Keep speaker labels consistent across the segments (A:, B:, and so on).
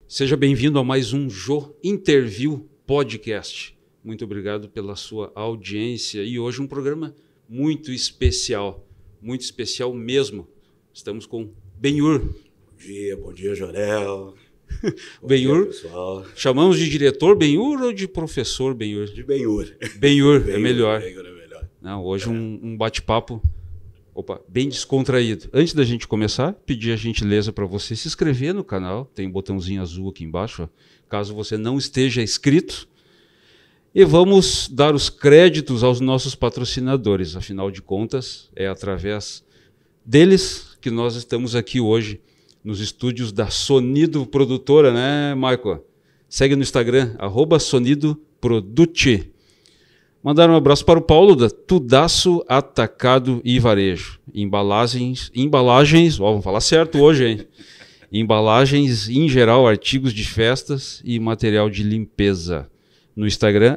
A: Seja bem-vindo a mais um Jô Interview Podcast. Muito obrigado pela sua audiência e hoje um programa muito especial mesmo. Estamos com Benhur.
B: Bom dia, Jorel.
A: Benhur,
B: pessoal.
A: Chamamos de diretor Benhur ou de professor Benhur?
B: De Benhur.
A: Benhur é melhor.
B: Benhur é melhor.
A: Não, hoje um bate-papo bem descontraído. Antes da gente começar, pedir a gentileza para você se inscrever no canal. Tem um botãozinho azul aqui embaixo, ó, caso você não esteja inscrito. E vamos dar os créditos aos nossos patrocinadores. Afinal de contas, é através deles que nós estamos aqui hoje nos estúdios da Sonido Produtora, né, Michael? Segue no Instagram, @SonidoProduce. Mandar um abraço para o Paulo da Tudaço Atacado e Varejo. Embalagens, vamos falar certo hoje, hein? Embalagens em geral, artigos de festas e material de limpeza. No Instagram,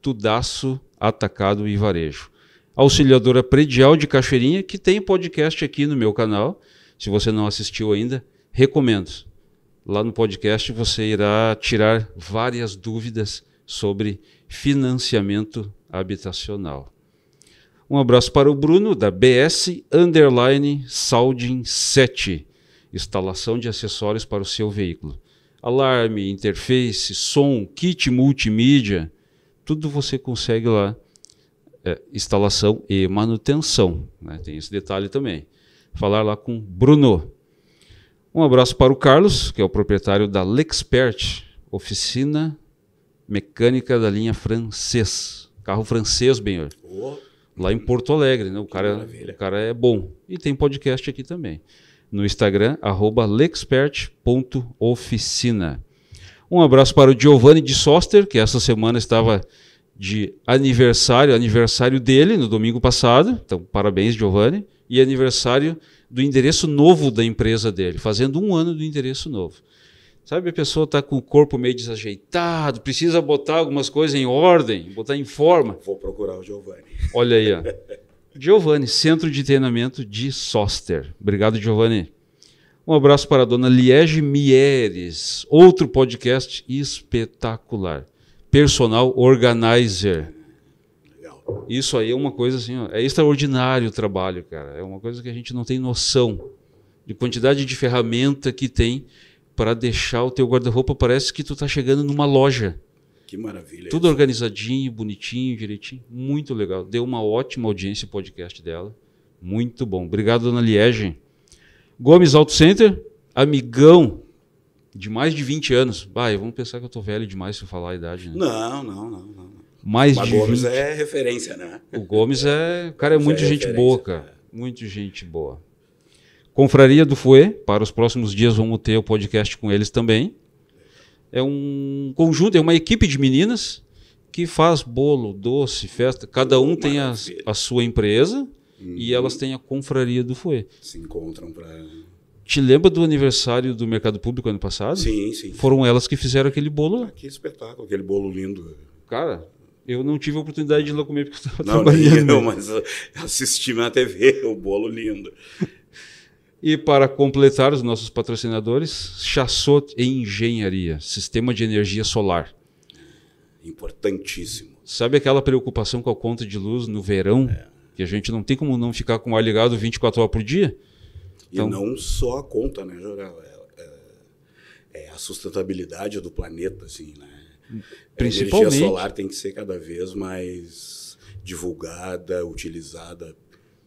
A: @Tudaço Atacado e Varejo. Auxiliadora Predial de Cachoeirinha, que tem podcast aqui no meu canal. Se você não assistiu ainda, recomendo. Lá no podcast você irá tirar várias dúvidas sobre financiamento habitacional. Um abraço para o Bruno, da BS_Sounding 7, instalação de acessórios para o seu veículo. Alarme, interface, som, kit multimídia, tudo você consegue lá. Instalação e manutenção, né? Tem esse detalhe também. Falar lá com Bruno. Um abraço para o Carlos, que é o proprietário da Lexpert, oficina mecânica da linha francês. Carro francês, Benhur. Lá em Porto Alegre, né? O cara é bom. E tem podcast aqui também. No Instagram, @lexpert.oficina. Um abraço para o Giovanni de Soster, que essa semana estava de aniversário dele no domingo passado. Então, parabéns, Giovanni. E aniversário do endereço novo da empresa dele, fazendo 1 ano do endereço novo. Sabe, a pessoa está com o corpo meio desajeitado, precisa botar algumas coisas em ordem, botar em forma.
B: Vou procurar o Giovanni.
A: Olha aí, ó. Giovanni, Centro de Treinamento de Soster. Obrigado, Giovanni. Um abraço para a dona Liege Mieres, outro podcast espetacular. Personal Organizer. Legal. Isso aí é uma coisa assim, ó, é extraordinário o trabalho, cara. É uma coisa que a gente não tem noção de quantidade de ferramenta que tem para deixar o teu guarda-roupa, parece que tu tá chegando numa loja.
B: Que maravilha.
A: Tudo organizadinho, bonitinho, direitinho. Muito legal. Deu uma ótima audiência o podcast dela. Muito bom. Obrigado, dona Liege. Gomes Auto Center, amigão de mais de 20 anos. Vamos pensar que eu tô velho demais se eu falar a idade, né?
B: Não.
A: Mas
B: o Gomes é referência, né?
A: O Gomes o cara é muito gente boa, cara. Muito gente boa. Confraria do Fouet, para os próximos dias vamos ter o podcast com eles também. É um conjunto, é uma equipe de meninas que faz bolo, doce, festa. Cada um tem a sua empresa e elas têm a Confraria do Fouet.
B: Se encontram para...
A: Te lembra do aniversário do Mercado Público ano passado?
B: Sim.
A: Foram elas que fizeram aquele bolo.
B: Que espetáculo, aquele bolo lindo.
A: Cara, eu não tive a oportunidade de ir lá comer porque eu estava
B: trabalhando. Não, mas eu assisti na TV, o bolo lindo.
A: E para completar os nossos patrocinadores, Chassot Engenharia, sistema de energia solar.
B: Importantíssimo.
A: Sabe aquela preocupação com a conta de luz no verão? Que a gente não tem como não ficar com o ar ligado 24 horas por dia?
B: Então... E não só a conta, né, Jorel? É a sustentabilidade do planeta, assim, né?
A: Principalmente.
B: A energia solar tem que ser cada vez mais divulgada, utilizada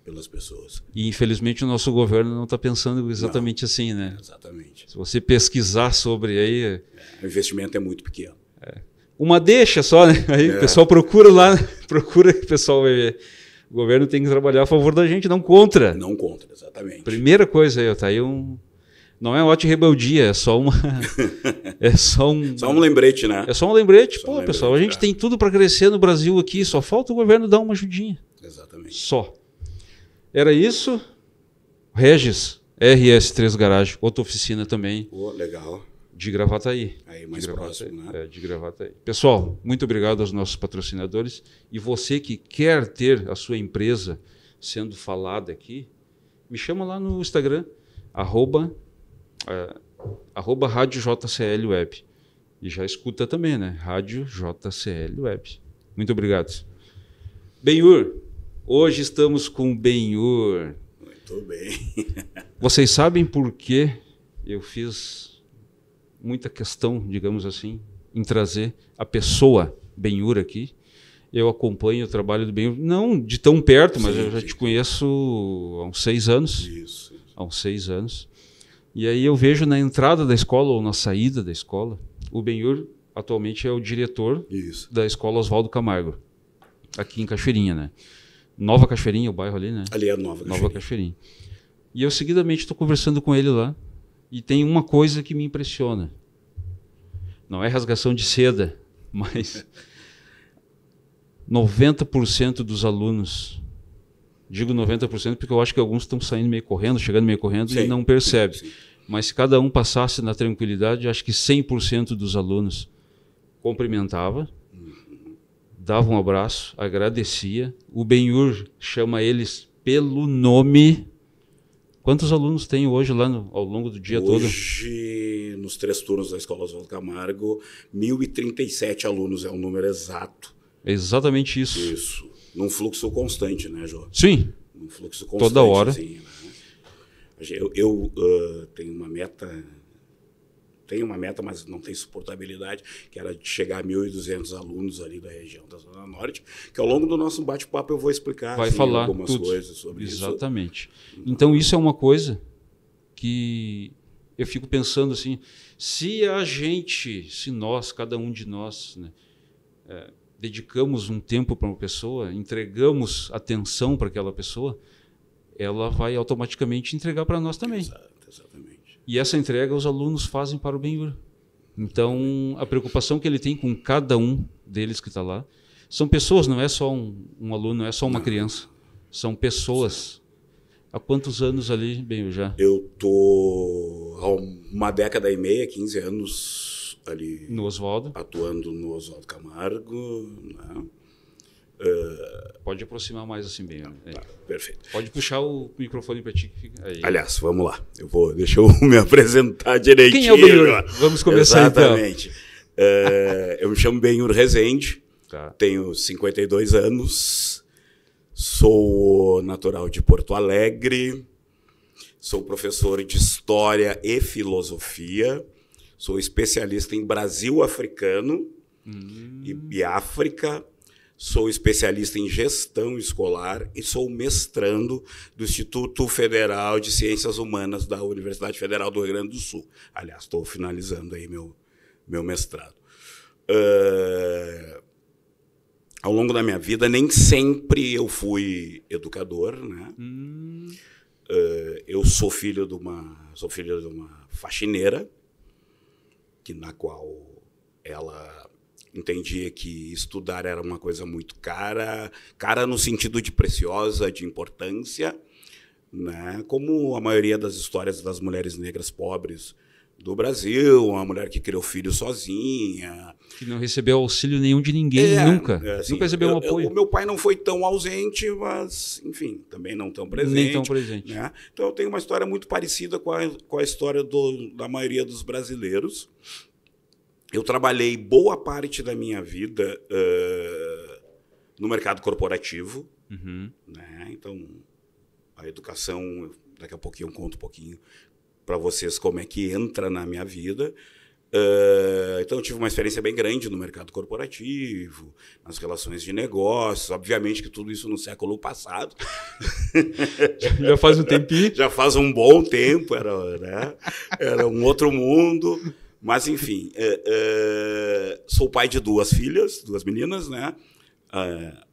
B: pelas pessoas.
A: E infelizmente o nosso governo não está pensando exatamente assim, né?
B: Exatamente.
A: Se você pesquisar sobre aí...
B: O investimento é muito pequeno.
A: Uma deixa só, né? Aí o pessoal procura lá, procura que o pessoal vai ver. O governo tem que trabalhar a favor da gente, não contra.
B: Não contra, exatamente.
A: Primeira coisa aí, tá aí não é um ótimo rebeldia, é só uma...
B: Só um lembrete, né?
A: É só um lembrete. Pô, pessoal, a gente tem tudo para crescer no Brasil aqui, só falta o governo dar uma ajudinha.
B: Exatamente.
A: Só. Era isso. Regis, RS3 Garage, outra oficina também.
B: Legal.
A: De Gravataí.
B: Aí mais próximo, né?
A: De Gravataí. Pessoal, muito obrigado aos nossos patrocinadores. E você que quer ter a sua empresa sendo falada aqui, me chama lá no Instagram, Rádio JCL Web. E já escuta também, né? Rádio JCL Web. Muito obrigado. Benhur, hoje estamos com o Benhur.
B: Muito bem.
A: Vocês sabem por que eu fiz muita questão, digamos assim, em trazer a pessoa Benhur aqui? Eu acompanho o trabalho do Benhur, não de tão perto, mas eu já te conheço há uns 6 anos.
B: Isso.
A: Há uns 6 anos. E aí eu vejo na entrada da escola ou na saída da escola, o Benhur atualmente é o diretor da escola Oswaldo Camargo, aqui em Cachoeirinha, né? Nova Cachoeirinha, o bairro ali, né?
B: Ali é Nova
A: Cachoeirinha. E eu seguidamente estou conversando com ele lá e tem uma coisa que me impressiona. Não é rasgação de seda, mas 90% dos alunos, digo 90% porque eu acho que alguns estão saindo meio correndo, chegando meio correndo e não percebem. Mas se cada um passasse na tranquilidade, acho que 100% dos alunos cumprimentava, dava um abraço, agradecia. O Benhur chama eles pelo nome. Quantos alunos tem hoje lá ao longo do dia todo?
B: Hoje, nos 3 turnos da Escola Oswaldo Camargo, 1.037 alunos é o número exato.
A: É exatamente isso.
B: Isso. Num fluxo constante, né, Jô?
A: Sim.
B: Num fluxo constante.
A: Toda hora.
B: Assim, né? Eu tenho uma meta, mas não tem suportabilidade, que era de chegar a 1.200 alunos ali da região da Zona Norte, que ao longo do nosso bate-papo eu vou explicar
A: falar
B: algumas
A: tudo.
B: Coisas sobre isso.
A: Exatamente. Então isso é uma coisa que eu fico pensando assim, se nós, cada um de nós, né, dedicamos um tempo para uma pessoa, entregamos atenção para aquela pessoa, ela vai automaticamente entregar para nós também.
B: Exatamente.
A: E essa entrega os alunos fazem para o Benhur. Então, a preocupação que ele tem com cada um deles que está lá, são pessoas, não é só um aluno, não é só uma criança, são pessoas. Há quantos anos ali, Benhur, já?
B: Eu estou há uma década e meia, 15 anos ali
A: no Oswaldo,
B: atuando no Oswaldo Camargo, né?
A: Pode aproximar mais assim, bem.
B: Tá, perfeito.
A: Pode puxar o microfone para ti. Aí.
B: Aliás, vamos lá. Deixa eu me apresentar direitinho.
A: Quem é o Benhur? Vamos começar
B: Exatamente. Eu me chamo Benhur Rezende, tenho 52 anos, sou natural de Porto Alegre, sou professor de História e Filosofia, sou especialista em Brasil africano e África, sou especialista em gestão escolar e sou mestrando do Instituto Federal de Ciências Humanas da Universidade Federal do Rio Grande do Sul. Aliás, estou finalizando aí meu mestrado. Ao longo da minha vida, nem sempre eu fui educador, né? Eu sou filho de uma faxineira, na qual ela entendia que estudar era uma coisa muito cara no sentido de preciosa, de importância, né? Como a maioria das histórias das mulheres negras pobres do Brasil, uma mulher que criou filho sozinha.
A: Que não recebeu auxílio nenhum de ninguém, nunca.
B: Assim,
A: nunca recebeu um apoio.
B: O meu pai não foi tão ausente, mas, enfim, também não tão presente.
A: Nem tão presente.
B: Né? Então, eu tenho uma história muito parecida com a história da maioria dos brasileiros. Eu trabalhei boa parte da minha vida no mercado corporativo. Né? Então, a educação, daqui a pouquinho eu conto um pouquinho para vocês como é que entra na minha vida. Então, eu tive uma experiência bem grande no mercado corporativo, nas relações de negócios. Obviamente que tudo isso no século passado.
A: Já faz um tempinho.
B: Já faz um bom tempo, era um outro mundo. Mas, enfim, sou pai de 2 filhas, 2 meninas, né?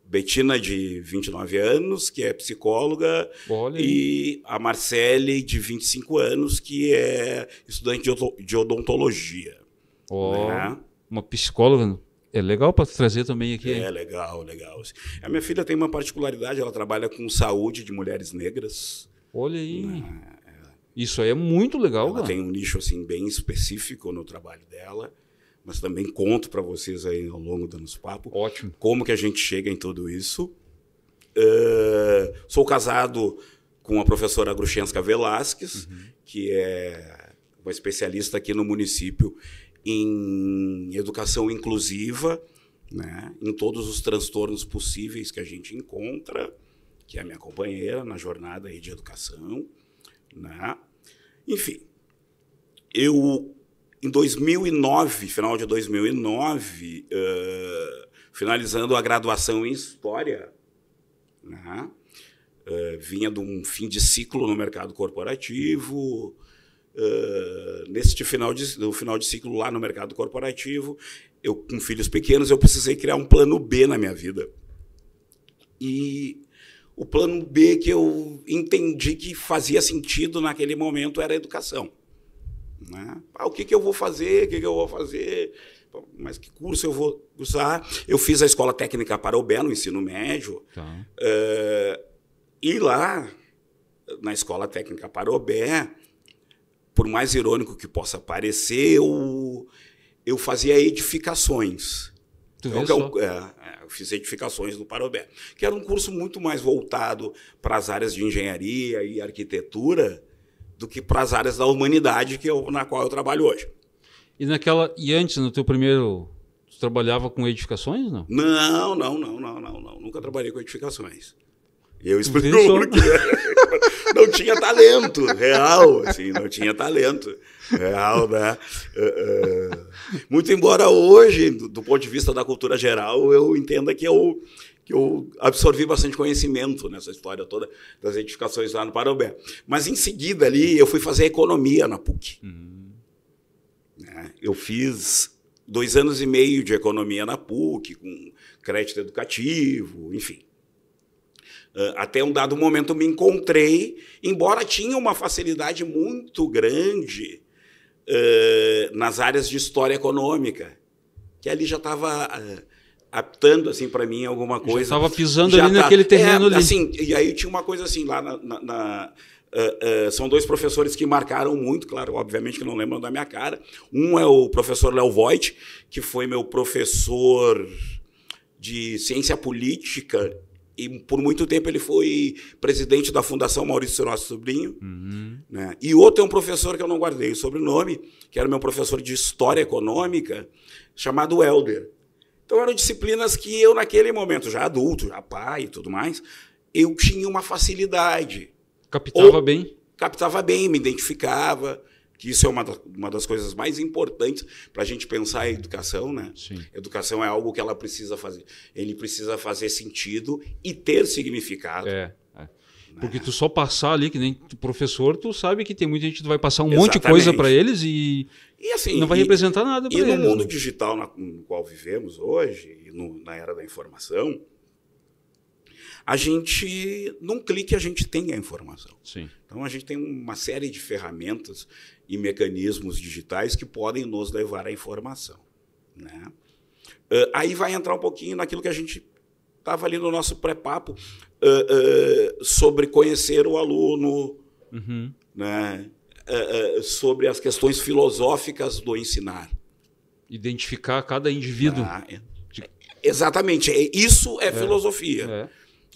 B: Betina, de 29 anos, que é psicóloga, e a Marcele, de 25 anos, que é estudante de odontologia. Né?
A: Uma psicóloga. É legal para trazer também aqui.
B: É legal. A minha filha tem uma particularidade, ela trabalha com saúde de mulheres negras.
A: Olha aí. Isso aí é muito legal.
B: Ela tem um nicho assim, bem específico no trabalho dela, mas também conto para vocês aí ao longo do nosso papo.
A: Ótimo.
B: Como que a gente chega em tudo isso. Sou casado com a professora Gruchenska Velasquez, que é uma especialista aqui no município em educação inclusiva, né, em todos os transtornos possíveis que a gente encontra, que é a minha companheira na jornada aí de educação, né? Enfim, eu, em 2009, final de 2009, finalizando a graduação em História, né, vinha de um fim de ciclo no mercado corporativo. Neste final de ciclo lá no mercado corporativo, eu com filhos pequenos, eu precisei criar um plano B na minha vida. E o plano B que eu entendi que fazia sentido naquele momento era a educação, né? O que eu vou fazer? O que eu vou fazer? Mas que curso eu vou cursar? Eu fiz a Escola Técnica Parobé no ensino médio. Tá. E lá, na Escola Técnica Parobé, por mais irônico que possa parecer, eu fazia edificações. Então, eu fiz edificações no Parobé, que era um curso muito mais voltado para as áreas de engenharia e arquitetura do que para as áreas da humanidade na qual eu trabalho hoje.
A: E antes, no teu primeiro, tu trabalhava com edificações, não?
B: Não. Nunca trabalhei com edificações. Eu explico porque não tinha talento real, assim, não tinha talento real, né? Muito embora hoje, do ponto de vista da cultura geral, eu entenda que eu absorvi bastante conhecimento nessa história toda das edificações lá no Parobé. Mas, em seguida, ali, eu fui fazer economia na PUC. Eu fiz 2 anos e meio de economia na PUC, com crédito educativo, enfim. Até um dado momento eu me encontrei, embora tinha uma facilidade muito grande nas áreas de história econômica, que ali já estava aptando assim, para mim alguma coisa. Já
A: estava pisando ali naquele terreno ali.
B: Assim, e aí tinha uma coisa assim, lá são 2 professores que marcaram muito, claro, obviamente que não lembram da minha cara. Um é o professor Léo Voigt, que foi meu professor de ciência política, e por muito tempo ele foi presidente da Fundação Maurício Nosso Sobrinho. Né? E outro é um professor que eu não guardei o sobrenome, que era meu professor de História Econômica, chamado Helder. Então eram disciplinas que eu, naquele momento, já adulto, já pai e tudo mais, eu tinha uma facilidade. Captava bem, me identificava, que isso é uma das coisas mais importantes para a gente pensar a educação, né? Sim. Educação é algo que ela precisa fazer. Ele precisa fazer sentido e ter significado.
A: Porque tu só passar ali, que nem professor, tu sabe que tem muita gente que vai passar monte de coisa para eles e assim, não vai representar nada para eles.
B: E no mundo digital no qual vivemos hoje, na era da informação, a gente, num clique, a gente tem a informação.
A: Sim.
B: Então, a gente tem uma série de ferramentas e mecanismos digitais que podem nos levar à informação, né? Aí vai entrar um pouquinho naquilo que a gente estava ali no nosso pré-papo, sobre conhecer o aluno, né? Sobre as questões filosóficas do ensinar.
A: Identificar cada indivíduo.
B: Exatamente. Isso é filosofia.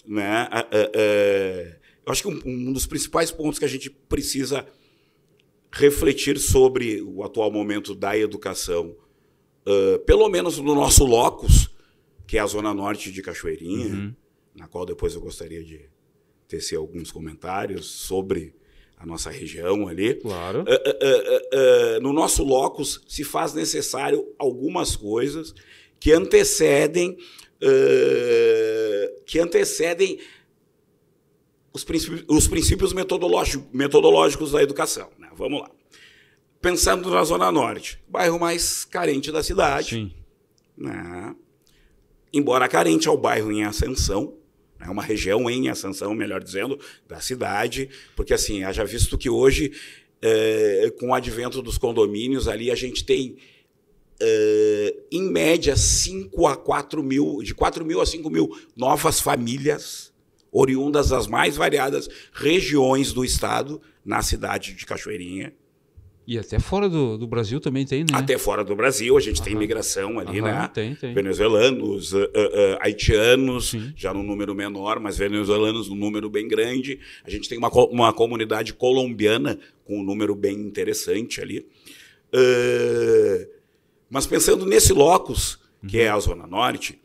B: Né? Eu acho que um dos principais pontos que a gente precisa refletir sobre o atual momento da educação, pelo menos no nosso locus, que é a Zona Norte de Cachoeirinha, na qual depois eu gostaria de tecer alguns comentários sobre a nossa região ali.
A: Claro.
B: No nosso locus se faz necessário algumas coisas que antecedem os princípios metodológicos da educação, né? Vamos lá. Pensando na Zona Norte, bairro mais carente da cidade.
A: Sim.
B: Né? Embora carente ao bairro em ascensão, né? Uma região em ascensão, melhor dizendo, da cidade, porque assim, haja visto que hoje, com o advento dos condomínios ali, a gente tem em média 5 a 4 mil, de 4 mil a 5 mil novas famílias oriundas das mais variadas regiões do estado na cidade de Cachoeirinha.
A: E até fora do Brasil também tem, né?
B: Até fora do Brasil, a gente tem imigração ali, né?
A: Tem.
B: Venezuelanos, haitianos,
A: Sim.
B: já num número menor, mas venezuelanos num número bem grande. A gente tem uma comunidade colombiana com um número bem interessante ali. Mas pensando nesse locus, que é a Zona Norte,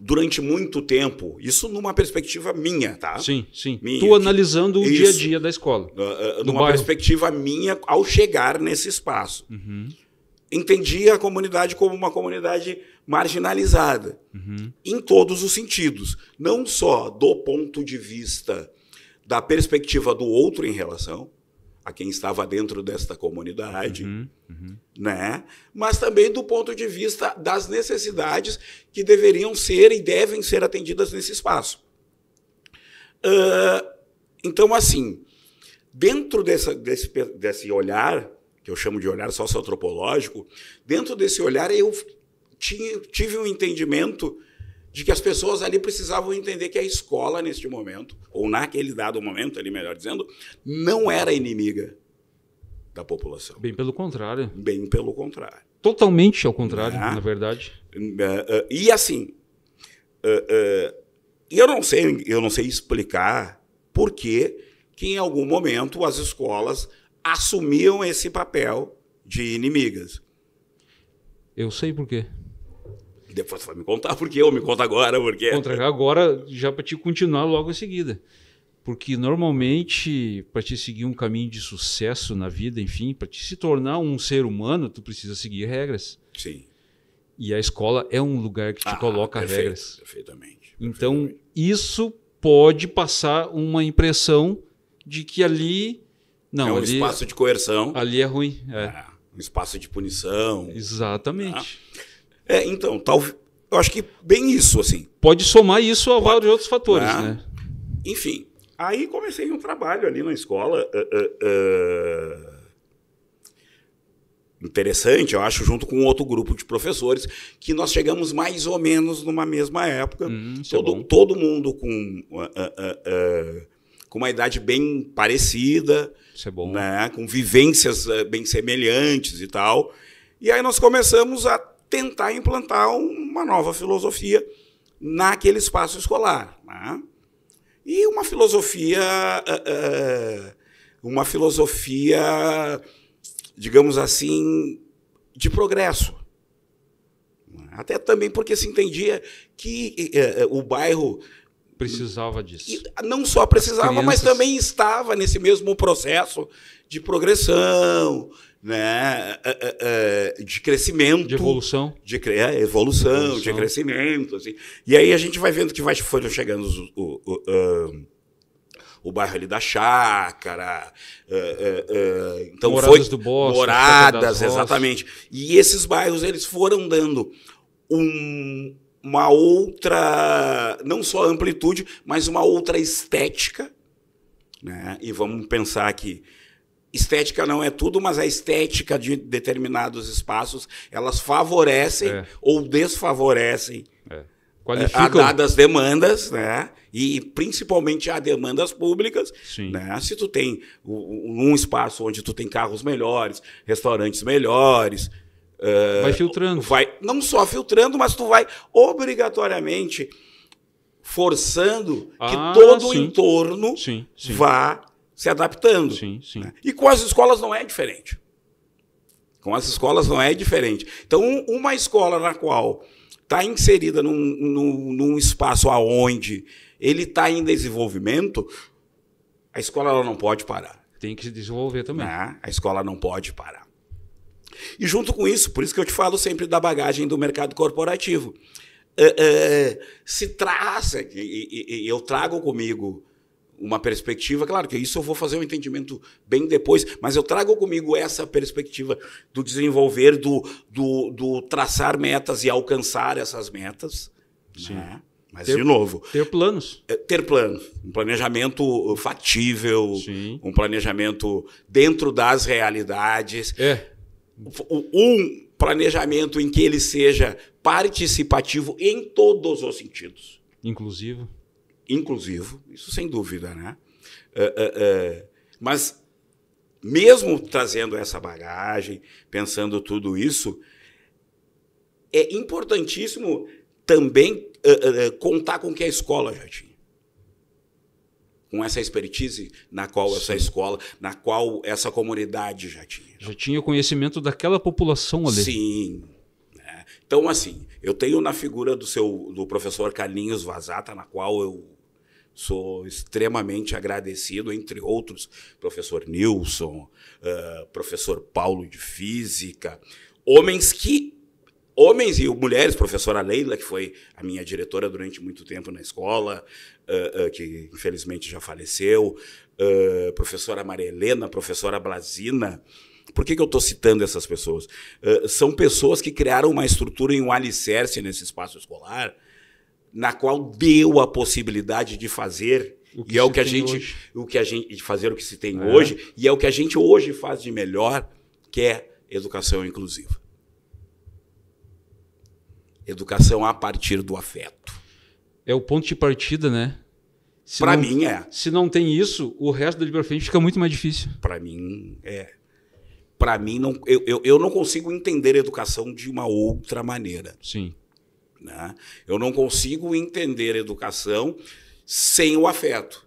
B: durante muito tempo, isso numa perspectiva minha, tá?
A: Sim.
B: Minha,
A: tu analisando o dia a dia da escola.
B: Numa
A: bairro.
B: perspectiva minha, ao chegar nesse espaço. Entendi a comunidade como uma comunidade marginalizada, em todos os sentidos. Não só do ponto de vista da perspectiva do outro em relação a quem estava dentro desta comunidade, né? Mas também do ponto de vista das necessidades que deveriam ser e devem ser atendidas nesse espaço. Então, assim, dentro desse olhar, que eu chamo de olhar socioantropológico, dentro desse olhar eu tive um entendimento de que as pessoas ali precisavam entender que a escola, neste momento, ou naquele dado momento, ali melhor dizendo, não era inimiga da população.
A: Bem pelo contrário.
B: Bem pelo contrário.
A: Totalmente ao contrário, na verdade.
B: E assim, eu não sei explicar por que em algum momento as escolas assumiam esse papel de inimigas.
A: Eu sei por quê.
B: Depois você vai me contar por quê, ou me conta agora por quê.
A: Agora, já para te continuar logo em seguida. Porque normalmente, para te seguir um caminho de sucesso na vida, enfim, para te se tornar um ser humano, tu precisa seguir regras.
B: Sim.
A: E a escola é um lugar que te coloca regras.
B: Perfeitamente.
A: Então, isso pode passar uma impressão de que ali... Não,
B: é um
A: ali,
B: espaço de coerção.
A: Ali é ruim.
B: Um espaço de punição.
A: Exatamente.
B: Então, eu acho que bem isso, assim.
A: Pode somar isso a vários outros fatores, né?
B: Enfim, aí comecei um trabalho ali na escola interessante, eu acho, junto com outro grupo de professores, que nós chegamos mais ou menos numa mesma época, todo mundo com uma idade bem parecida,
A: isso é bom.
B: Né, com vivências bem semelhantes e tal. E aí nós começamos a tentar implantar uma nova filosofia naquele espaço escolar. Né? E uma filosofia, digamos assim, de progresso. Até também porque se entendia que o bairro...
A: precisava disso.
B: Não só precisava, mas também estava nesse mesmo processo de progressão, né, de crescimento.
A: De evolução.
B: De evolução, de crescimento. Assim. E aí a gente vai vendo que foram chegando o bairro ali da Chácara, então
A: Moradas do Bosque,
B: Moradas, exatamente. E esses bairros eles foram dando uma outra, não só amplitude, mas uma outra estética. Né? E vamos pensar que estética não é tudo, mas a estética de determinados espaços, elas favorecem ou desfavorecem a dadas demandas, né? E principalmente a demandas públicas. Né? Se tu tem um espaço onde tu tem carros melhores, restaurantes melhores...
A: vai filtrando.
B: Não só filtrando, mas tu vai obrigatoriamente forçando que todo o entorno vá se adaptando. Né? E com as escolas não é diferente. Então, uma escola na qual está inserida num espaço onde ele está em desenvolvimento, a escola ela não pode parar.
A: Tem que se desenvolver também.
B: Né? A escola não pode parar. E junto com isso, por isso que eu te falo sempre da bagagem do mercado corporativo. Se traça, e eu trago comigo uma perspectiva, claro que isso eu vou fazer um entendimento bem depois, mas eu trago comigo essa perspectiva do desenvolver, do traçar metas e alcançar essas metas.
A: Sim.
B: Né? Mas, de novo...
A: Ter planos.
B: Ter planos. Um planejamento factível, um planejamento dentro das realidades. Um planejamento em que ele seja participativo em todos os sentidos.
A: Inclusivo,
B: isso sem dúvida, né? Mas mesmo trazendo essa bagagem, pensando tudo isso, é importantíssimo também contar com o que a escola já tinha. Com essa expertise na qual essa escola, na qual essa comunidade já tinha.
A: Já tinha conhecimento daquela população ali.
B: Sim. Então, assim, eu tenho na figura do professor Carlinhos Vazata, na qual eu sou extremamente agradecido, entre outros, professor Nilson, professor Paulo de Física, homens e mulheres, professora Leila, que foi a minha diretora durante muito tempo na escola, que infelizmente já faleceu, professora Maria Helena, professora Blasina. Por que eu estou citando essas pessoas? São pessoas que criaram uma estrutura e um alicerce nesse espaço escolar, na qual deu a possibilidade de fazer e é o que a gente fazer o que se tem hoje, e é o que a gente hoje faz de melhor, que é educação inclusiva. Educação a partir do afeto.
A: É o ponto de partida, né?
B: Para mim é.
A: Se não tem isso, o resto dali para frente fica muito mais difícil.
B: Para mim é. Para mim, eu não consigo entender a educação de uma outra maneira.
A: Sim.
B: Né? Eu não consigo entender a educação sem o afeto.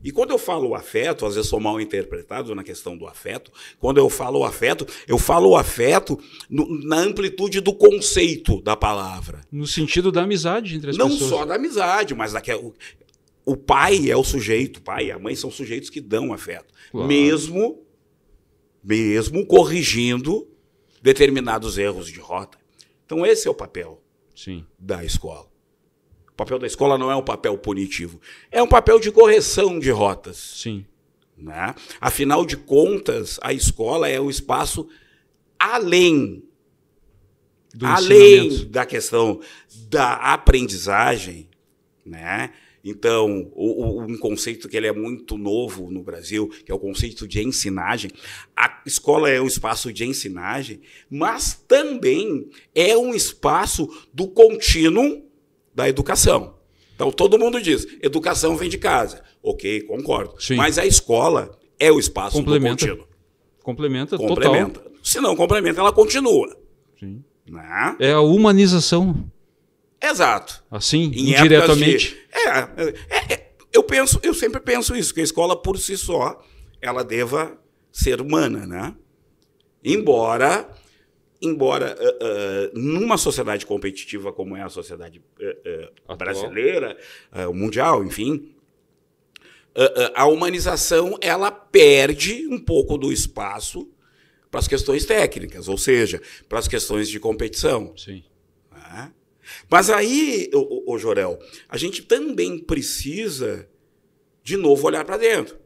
B: E quando eu falo afeto, às vezes sou mal interpretado na questão do afeto, quando eu falo afeto na amplitude do conceito da palavra.
A: No sentido da amizade entre as
B: pessoas.
A: Não
B: só da amizade, mas o pai é o sujeito, o pai e a mãe são sujeitos que dão afeto. Claro. Mesmo corrigindo determinados erros de rota. Então esse é o papel da escola. O papel da escola não é um papel punitivo, é um papel de correção de rotas.
A: Sim.
B: Né? Afinal de contas, a escola é um espaço além da questão da aprendizagem, né? Então, um conceito que ele é muito novo no Brasil, que é o conceito de ensinagem. A escola é um espaço de ensinagem, mas também é um espaço do contínuo da educação. Então, todo mundo diz, educação vem de casa. Ok, concordo.
A: Sim.
B: Mas a escola é o espaço do contínuo.
A: Complementa total.
B: Se não complementa, ela continua.
A: Sim.
B: Né?
A: É a humanização.
B: Exato.
A: Assim, indiretamente.
B: Eu sempre penso isso, que a escola, por si só, ela deva ser humana, né? Embora numa sociedade competitiva como é a sociedade brasileira, mundial, enfim, a humanização ela perde um pouco do espaço para as questões técnicas, ou seja, para as questões de competição.
A: Sim.
B: Né? Mas aí, Jorel, a gente também precisa, de novo, olhar para dentro.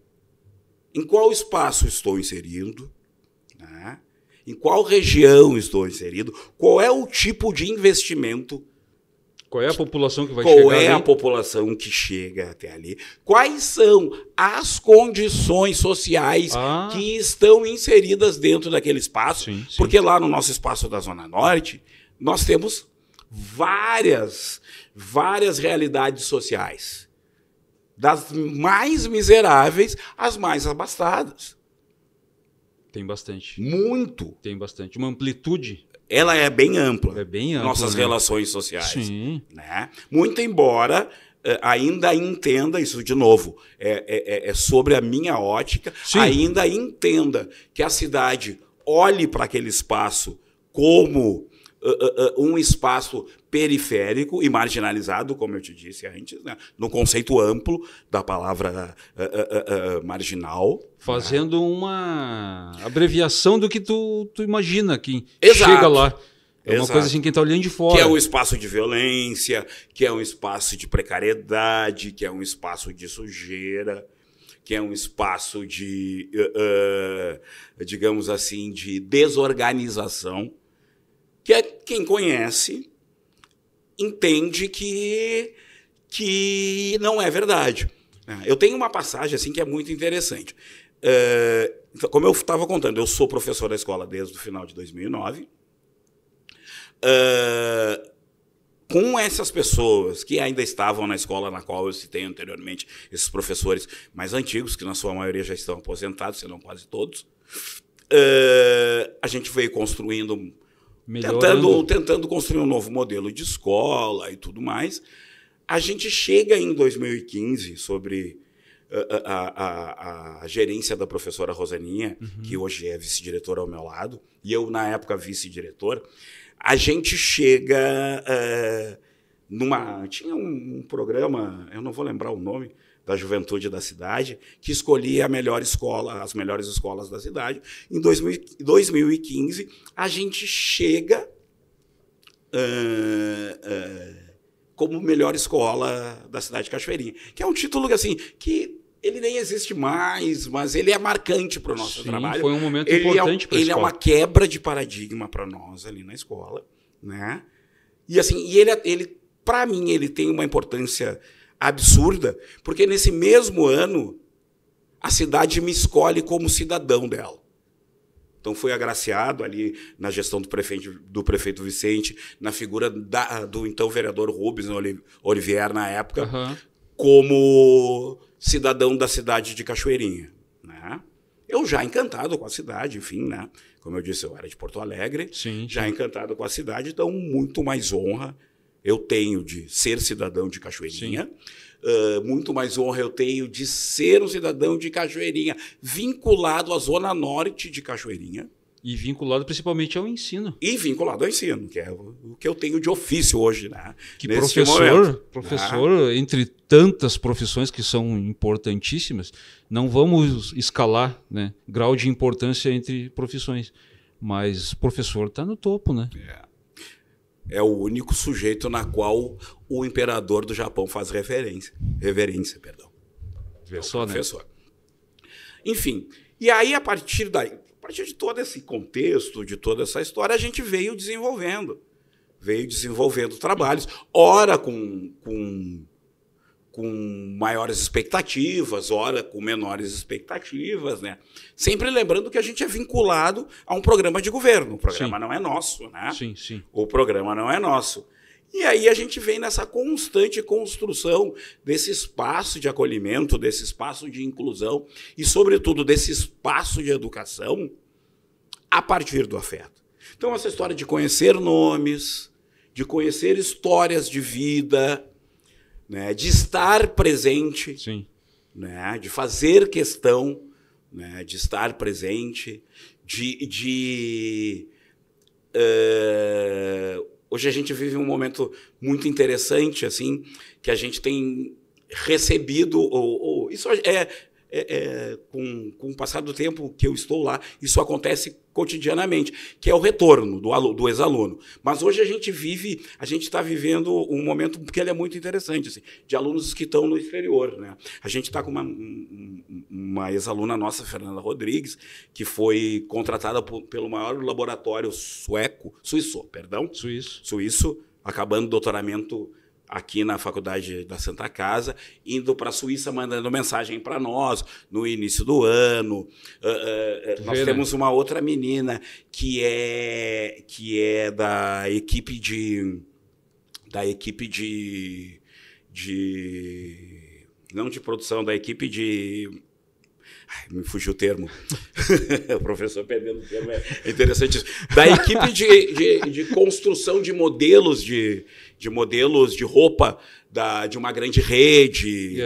B: Em qual espaço estou inserindo? Né? Em qual região estou inserido? Qual é o tipo de investimento?
A: Qual é a população que vai chegar ali?
B: Qual é a população que chega até ali? Quais são as condições sociais que estão inseridas dentro daquele espaço?
A: Sim.
B: Porque lá no nosso espaço da Zona Norte, nós temos várias realidades sociais, das mais miseráveis às mais abastadas.
A: Tem bastante.
B: Muito.
A: Tem bastante. Uma amplitude.
B: Ela é bem ampla.
A: É bem ampla.
B: Nossas relações sociais.
A: Sim.
B: Né? Muito embora ainda entenda, isso de novo, é sobre a minha ótica,
A: Sim.
B: Ainda entenda que a cidade olhe para aquele espaço como um espaço periférico e marginalizado, como eu te disse antes, né? No conceito amplo da palavra marginal.
A: Fazendo uma abreviação do que tu imagina que
B: Exato.
A: Chega lá. É uma
B: Exato.
A: coisa assim, quem está olhando de fora.
B: Que é um espaço de violência, que é um espaço de precariedade, que é um espaço de sujeira, que é um espaço de, digamos assim, de desorganização, que é quem conhece entende que não é verdade. Eu tenho uma passagem assim que é muito interessante. Como eu estava contando, eu sou professor da escola desde o final de 2009. com essas pessoas que ainda estavam na escola na qual eu citei anteriormente, esses professores mais antigos, que na sua maioria já estão aposentados, se não quase todos, a gente veio construindo, tentando construir um novo modelo de escola e tudo mais. A gente chega em 2015 sobre a gerência da professora Rosaninha, que hoje é vice-diretora ao meu lado, e eu, na época, vice-diretor. A gente chega tinha um programa, eu não vou lembrar o nome, da juventude da cidade, que escolhia a melhor escola, as melhores escolas da cidade. Em 2015, a gente chega como melhor escola da cidade de Cachoeirinha, que é um título assim, que ele nem existe mais, mas ele é marcante para o nosso trabalho.
A: Foi um momento importante para a escola.
B: Ele é uma quebra de paradigma para nós ali na escola, né? E assim, ele para mim, ele tem uma importância absurda, porque nesse mesmo ano a cidade me escolhe como cidadão dela. Então foi agraciado ali na gestão do prefeito Vicente, na figura do então vereador Rubens Olivier na época, como cidadão da cidade de Cachoeirinha, né? Eu já encantado com a cidade, enfim, né? Como eu disse, eu era de Porto Alegre, já encantado com a cidade, então muito mais honra eu tenho de ser cidadão de Cachoeirinha, muito mais honra eu tenho de ser um cidadão de Cachoeirinha, vinculado à zona norte de Cachoeirinha.
A: E vinculado principalmente ao ensino.
B: E vinculado ao ensino, que é o que eu tenho de ofício hoje, né?
A: Que professor, entre tantas profissões que são importantíssimas, não vamos escalar, né, grau de importância entre profissões, mas professor está no topo, né?
B: É o único sujeito na qual o imperador do Japão faz reverência, perdão.
A: Vê só,
B: professor. Né? Enfim, e aí a partir de todo esse contexto, de toda essa história, a gente veio desenvolvendo trabalhos, ora com maiores expectativas, ora com menores expectativas, né? Sempre lembrando que a gente é vinculado a um programa de governo. O programa não é nosso, né?
A: Sim.
B: O programa não é nosso. E aí a gente vem nessa constante construção desse espaço de acolhimento, desse espaço de inclusão e, sobretudo, desse espaço de educação a partir do afeto. Então, essa história de conhecer nomes, de conhecer histórias de vida, né, de estar presente, né, de fazer questão, né, de estar presente, hoje a gente vive um momento muito interessante, assim, que a gente tem recebido, isso com o passar do tempo que eu estou lá, isso acontece cotidianamente, que é o retorno do ex-aluno. Mas hoje a gente está vivendo um momento que ele é muito interessante, assim, de alunos que estão no exterior, né? A gente está com uma ex-aluna nossa, Fernanda Rodrigues, que foi contratada pelo maior laboratório suíço, acabando o doutoramento aqui na Faculdade da Santa Casa, indo para a Suíça, mandando mensagem para nós no início do ano. Nós temos uma outra menina que é da equipe não de produção, da equipe de... Ai, me fugiu o termo. O professor perdendo o termo, é interessante isso. Da equipe de construção de modelos de roupa de uma grande rede.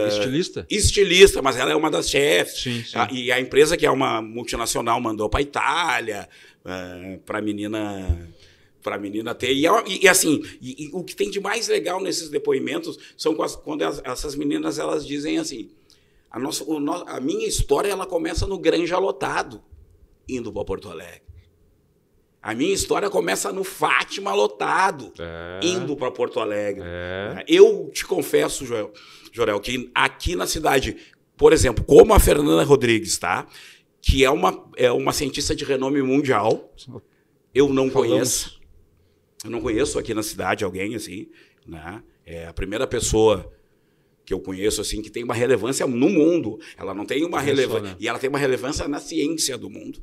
A: Estilista?
B: Estilista, mas ela é uma das chefes.
A: Sim.
B: E a empresa, que é uma multinacional, mandou para a Itália, para a menina ter. E assim, o que tem de mais legal nesses depoimentos são quando essas meninas elas dizem assim: a minha história ela começa no Granja lotado, indo para Porto Alegre. A minha história começa no Fátima lotado, indo para Porto Alegre. Eu te confesso, Jorel, que aqui na cidade, por exemplo, como a Fernanda Rodrigues, tá? Que é uma cientista de renome mundial, eu não conheço. Eu não conheço aqui na cidade alguém assim, né? É a primeira pessoa que eu conheço assim que tem uma relevância no mundo. Ela não tem uma relevância, e ela tem uma relevância na ciência do mundo.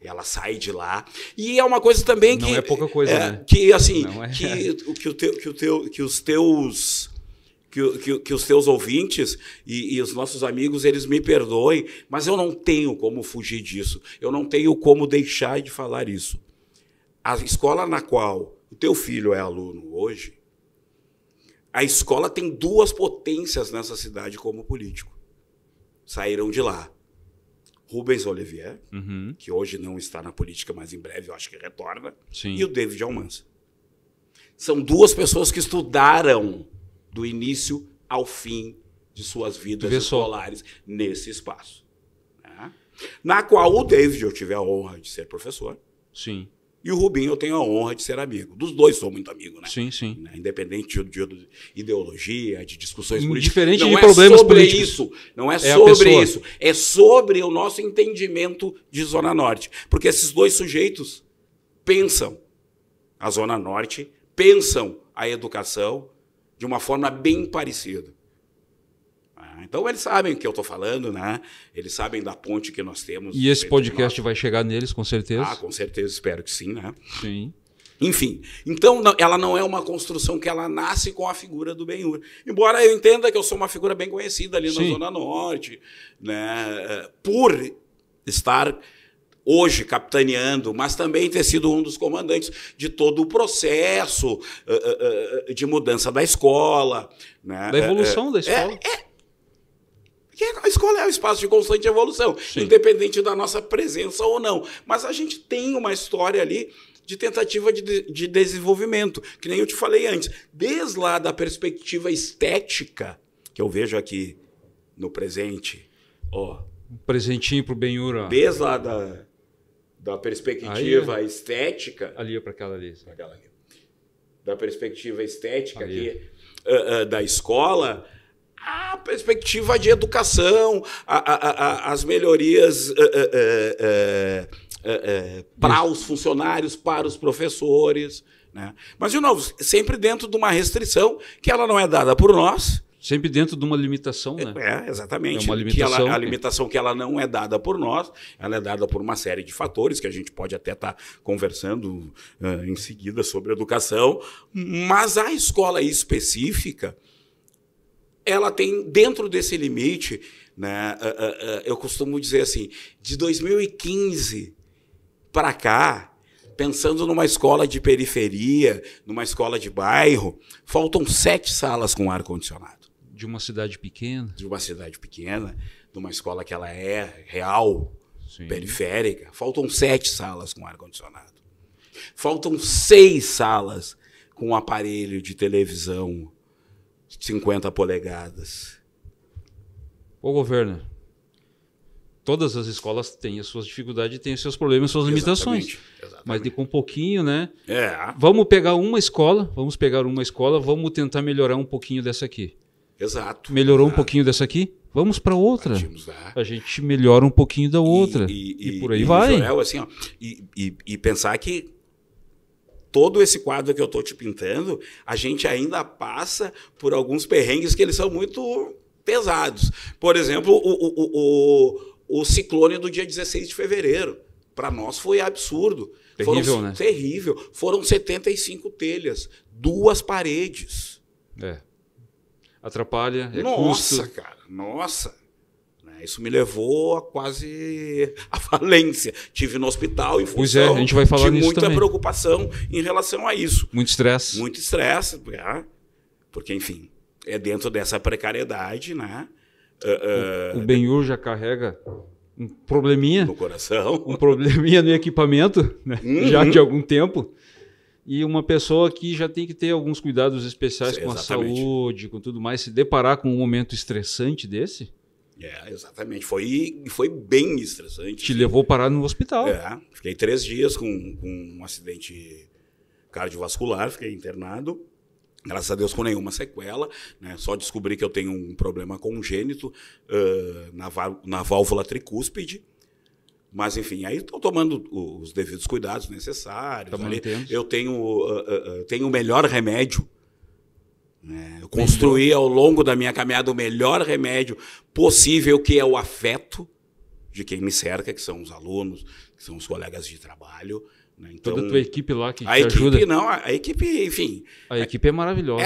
B: Ela sai de lá. E é uma coisa também que...
A: Não é pouca coisa, né?
B: Que, assim,
A: Não é...
B: que os teus ouvintes e os nossos amigos, eles me perdoem, mas eu não tenho como fugir disso. Eu não tenho como deixar de falar isso. A escola na qual o teu filho é aluno hoje, a escola tem 2 potências nessa cidade como político. Saíram de lá. Rubens Olivier, que hoje não está na política, mas em breve eu acho que retorna,
A: Sim.
B: e o David Almanza. São 2 pessoas que estudaram do início ao fim de suas vidas escolares nesse espaço. Né? Na qual o David eu tive a honra de ser professor.
A: Sim.
B: E o Rubinho eu tenho a honra de ser amigo. Dos 2 sou muito amigo, né?
A: Sim, sim.
B: Né? Independente de ideologia, de discussões políticas.
A: Diferente
B: não
A: de problemas políticos.
B: Isso. Não é sobre isso. É sobre o nosso entendimento de Zona Norte. Porque esses 2 sujeitos pensam a Zona Norte, pensam a educação de uma forma bem parecida. Então, eles sabem o que eu estou falando, né? Eles sabem da ponte que nós temos.
A: E esse podcast vai chegar neles, com certeza?
B: Ah, com certeza, espero que sim, né?
A: Sim.
B: Enfim, então ela não é uma construção que ela nasce com a figura do Ben-Hur. Embora eu entenda que eu sou uma figura bem conhecida ali na Zona Norte, né? Por estar hoje capitaneando, mas também ter sido um dos comandantes de todo o processo de mudança da escola. Né?
A: Da evolução da escola.
B: A escola é um espaço de constante evolução, independente da nossa presença ou não. Mas a gente tem uma história ali de tentativa de desenvolvimento, que nem eu te falei antes. Desde lá da perspectiva estética, que eu vejo aqui no presente. Ó,
A: um presentinho para o Ben-Hur.
B: Desde lá da perspectiva estética...
A: Ali é para aquela ali.
B: Da perspectiva estética aqui, da escola... A perspectiva de educação, as melhorias para os funcionários, para os professores. Né? Mas, de novo, sempre dentro de uma restrição que ela não é dada por nós.
A: Sempre dentro de uma limitação, né?
B: Exatamente.
A: É uma limitação.
B: A limitação que ela não é dada por nós, ela é dada por uma série de fatores que a gente pode até estar conversando em seguida sobre educação. Mas a escola específica... ela tem, dentro desse limite, né, eu costumo dizer assim, de 2015 para cá, pensando numa escola de periferia, numa escola de bairro, faltam 7 salas com ar-condicionado.
A: De uma cidade pequena?
B: De uma cidade pequena, de uma escola que ela é real, periférica, faltam 7 salas com ar-condicionado. Faltam 6 salas com aparelho de televisão 50 polegadas.
A: Ô, governo, todas as escolas têm as suas dificuldades, têm os seus problemas, suas limitações. Exatamente. Mas com um pouquinho, né? Vamos pegar uma escola, vamos tentar melhorar um pouquinho dessa aqui.
B: Exato.
A: Melhorou um pouquinho dessa aqui? Vamos para outra. A gente melhora um pouquinho da outra. E por aí vai.
B: Joel, assim, ó, e pensar que todo esse quadro que eu estou te pintando, a gente ainda passa por alguns perrengues que eles são muito pesados. Por exemplo, o ciclone do dia 16 de fevereiro. Para nós foi absurdo.
A: Terrível, né?
B: Terrível. Foram 75 telhas, 2 paredes.
A: Atrapalha,
B: custo. Cara, isso me levou a quase a falência. Tive no hospital em função
A: a gente vai falar
B: de
A: nisso
B: muita
A: também.
B: Preocupação em relação a isso.
A: Muito estresse.
B: Muito estresse, porque, enfim, é dentro dessa precariedade, né?
A: O Ben-Hur já carrega um probleminha
B: no coração,
A: um probleminha no equipamento, né? Já de algum tempo. E uma pessoa que já tem que ter alguns cuidados especiais com a saúde, com tudo mais, se deparar com um momento estressante desse.
B: Exatamente. Foi bem estressante.
A: Te levou a parar no hospital.
B: Fiquei 3 dias com um acidente cardiovascular, fiquei internado. Graças a Deus com nenhuma sequela, né? Só descobri que eu tenho um problema congênito na válvula tricúspide. Mas, enfim, aí estou tomando os devidos cuidados necessários. Eu tenho o melhor remédio. Eu construí ao longo da minha caminhada o melhor remédio possível, que é o afeto. de quem me cerca, que são os alunos, que são os colegas de trabalho. Né? Então,
A: toda a tua equipe lá que te
B: ajuda.
A: ajuda.
B: A equipe, enfim...
A: A equipe é maravilhosa.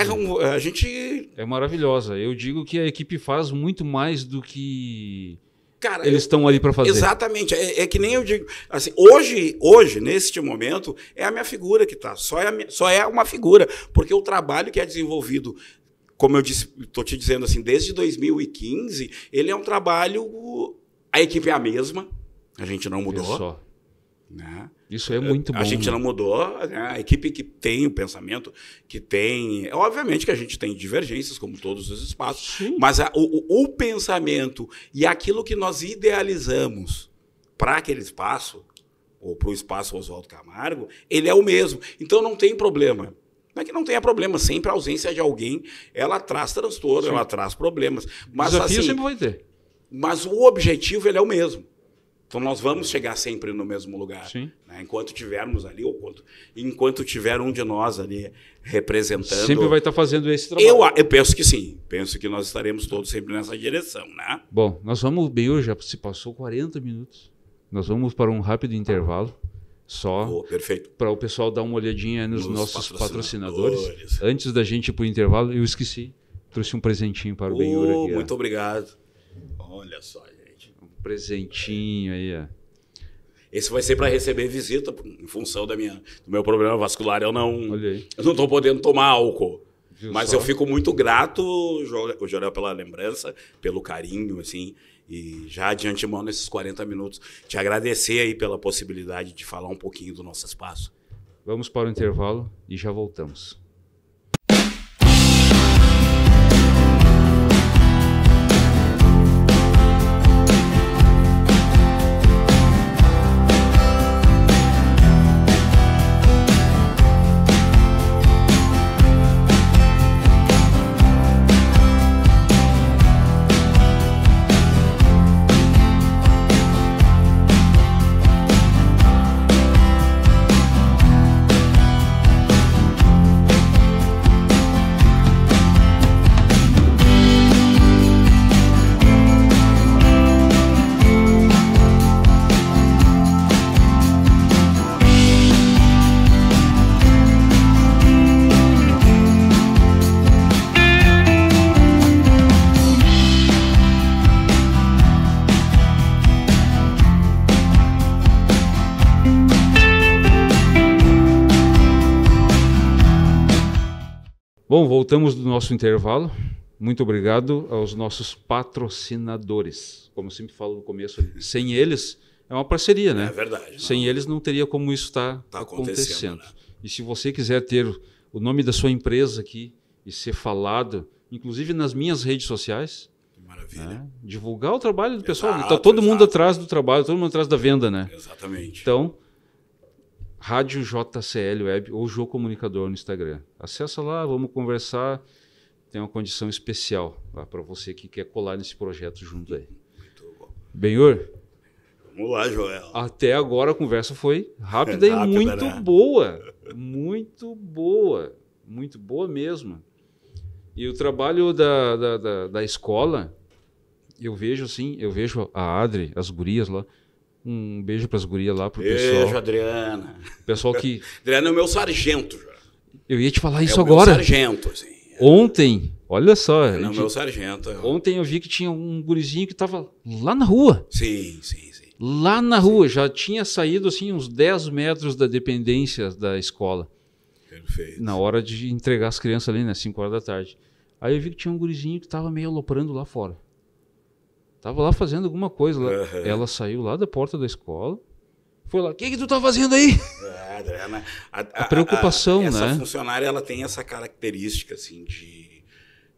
B: A gente...
A: É maravilhosa. Eu digo que a equipe faz muito mais do que...
B: Cara,
A: eles estão ali para fazer.
B: Exatamente. É que nem eu digo. Assim, hoje, neste momento, é a minha figura que está. Só é uma figura. Porque o trabalho que é desenvolvido, como eu disse, estou te dizendo assim, desde 2015, ele é um trabalho. A equipe é a mesma. A gente não mudou.
A: Só.
B: Né?
A: Isso é muito bom.
B: A gente não mudou, né? A equipe que tem o pensamento, que tem... Obviamente que a gente tem divergências, como todos os espaços, sim, mas o pensamento e aquilo que nós idealizamos para aquele espaço, ou para o espaço Oswaldo Camargo, ele é o mesmo. Então não tem problema. Não é que não tenha problema, sempre a ausência de alguém, ela traz transtorno, sim, ela traz problemas. Mas,
A: desafio
B: assim,
A: sempre vai ter.
B: Mas o objetivo ele é o mesmo. Então, nós vamos chegar sempre no mesmo lugar.
A: Sim.
B: Né? Enquanto tivermos ali, ou enquanto tiver um de nós ali representando...
A: Sempre vai estar fazendo esse trabalho.
B: Eu penso que sim. Penso que nós estaremos todos sempre nessa direção. Né?
A: Bom, nós vamos... Benhur, já se passou 40 minutos. Nós vamos para um rápido intervalo. Só para o pessoal dar uma olhadinha nos nossos patrocinadores. Antes da gente ir para o intervalo, eu esqueci. Trouxe um presentinho para o Benhur aqui.
B: Muito obrigado. Olha só,
A: presentinho aí, ó.
B: Esse vai ser para receber visita, em função do meu problema vascular. Eu não estou podendo tomar álcool. Viu mas só? Eu fico muito grato, Jorel, pela lembrança, pelo carinho, assim, e já de antemão, nesses 40 minutos, te agradecer aí pela possibilidade de falar um pouquinho do nosso espaço.
A: Vamos para o intervalo e já voltamos. Bom, voltamos do nosso intervalo. Muito obrigado aos nossos patrocinadores. Como eu sempre falo no começo, sem eles é uma parceria, né?
B: É verdade.
A: Sem eles não teria como isso estar acontecendo. Né? E se você quiser ter o nome da sua empresa aqui e ser falado, inclusive nas minhas redes sociais,
B: maravilha.
A: Né? Divulgar o trabalho do pessoal. Está todo mundo atrás do trabalho, todo mundo atrás da venda, né?
B: Exatamente.
A: Então, Rádio JCL Web ou Jô Comunicador no Instagram. Acessa lá, vamos conversar. Tem uma condição especial para você que quer colar nesse projeto junto aí. Muito bom. Benhur?
B: Vamos lá, Joel.
A: Até agora a conversa foi rápida e muito boa. Muito boa. Muito boa mesmo. E o trabalho da escola, eu vejo assim, eu vejo a Adri, as gurias lá. Um beijo para as gurias lá, pro pessoal.
B: Beijo, Adriana.
A: Pessoal que...
B: Adriana é o meu sargento, já.
A: Eu ia te falar isso agora.
B: É o meu sargento, assim.
A: Ontem, olha só.
B: É o meu sargento.
A: Ontem eu vi que tinha um gurizinho que estava lá na rua.
B: Sim, sim, sim.
A: Lá na rua. Já tinha saído assim uns 10 metros da dependência da escola.
B: Perfeito.
A: Na hora de entregar as crianças ali, né? 5 horas da tarde. Aí eu vi que tinha um gurizinho que estava meio aloprando lá fora. Tava lá fazendo alguma coisa. Lá. Uhum. Ela saiu lá da porta da escola. Foi lá, o que tu tá fazendo aí?
B: Adriana,
A: a preocupação, né?
B: Essa funcionária, ela tem essa característica, assim,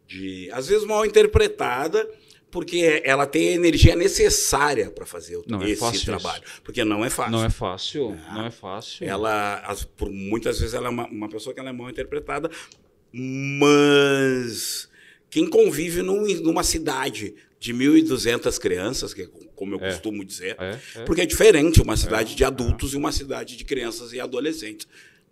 B: de às vezes mal interpretada, porque ela tem a energia necessária para fazer esse trabalho. Isso. Porque não é fácil.
A: Não é fácil, não é fácil.
B: Ela, por muitas vezes, ela é uma pessoa que ela é mal interpretada, mas quem convive numa cidade de 1.200 crianças, que é como eu costumo dizer, porque é diferente uma cidade de adultos e uma cidade de crianças e adolescentes.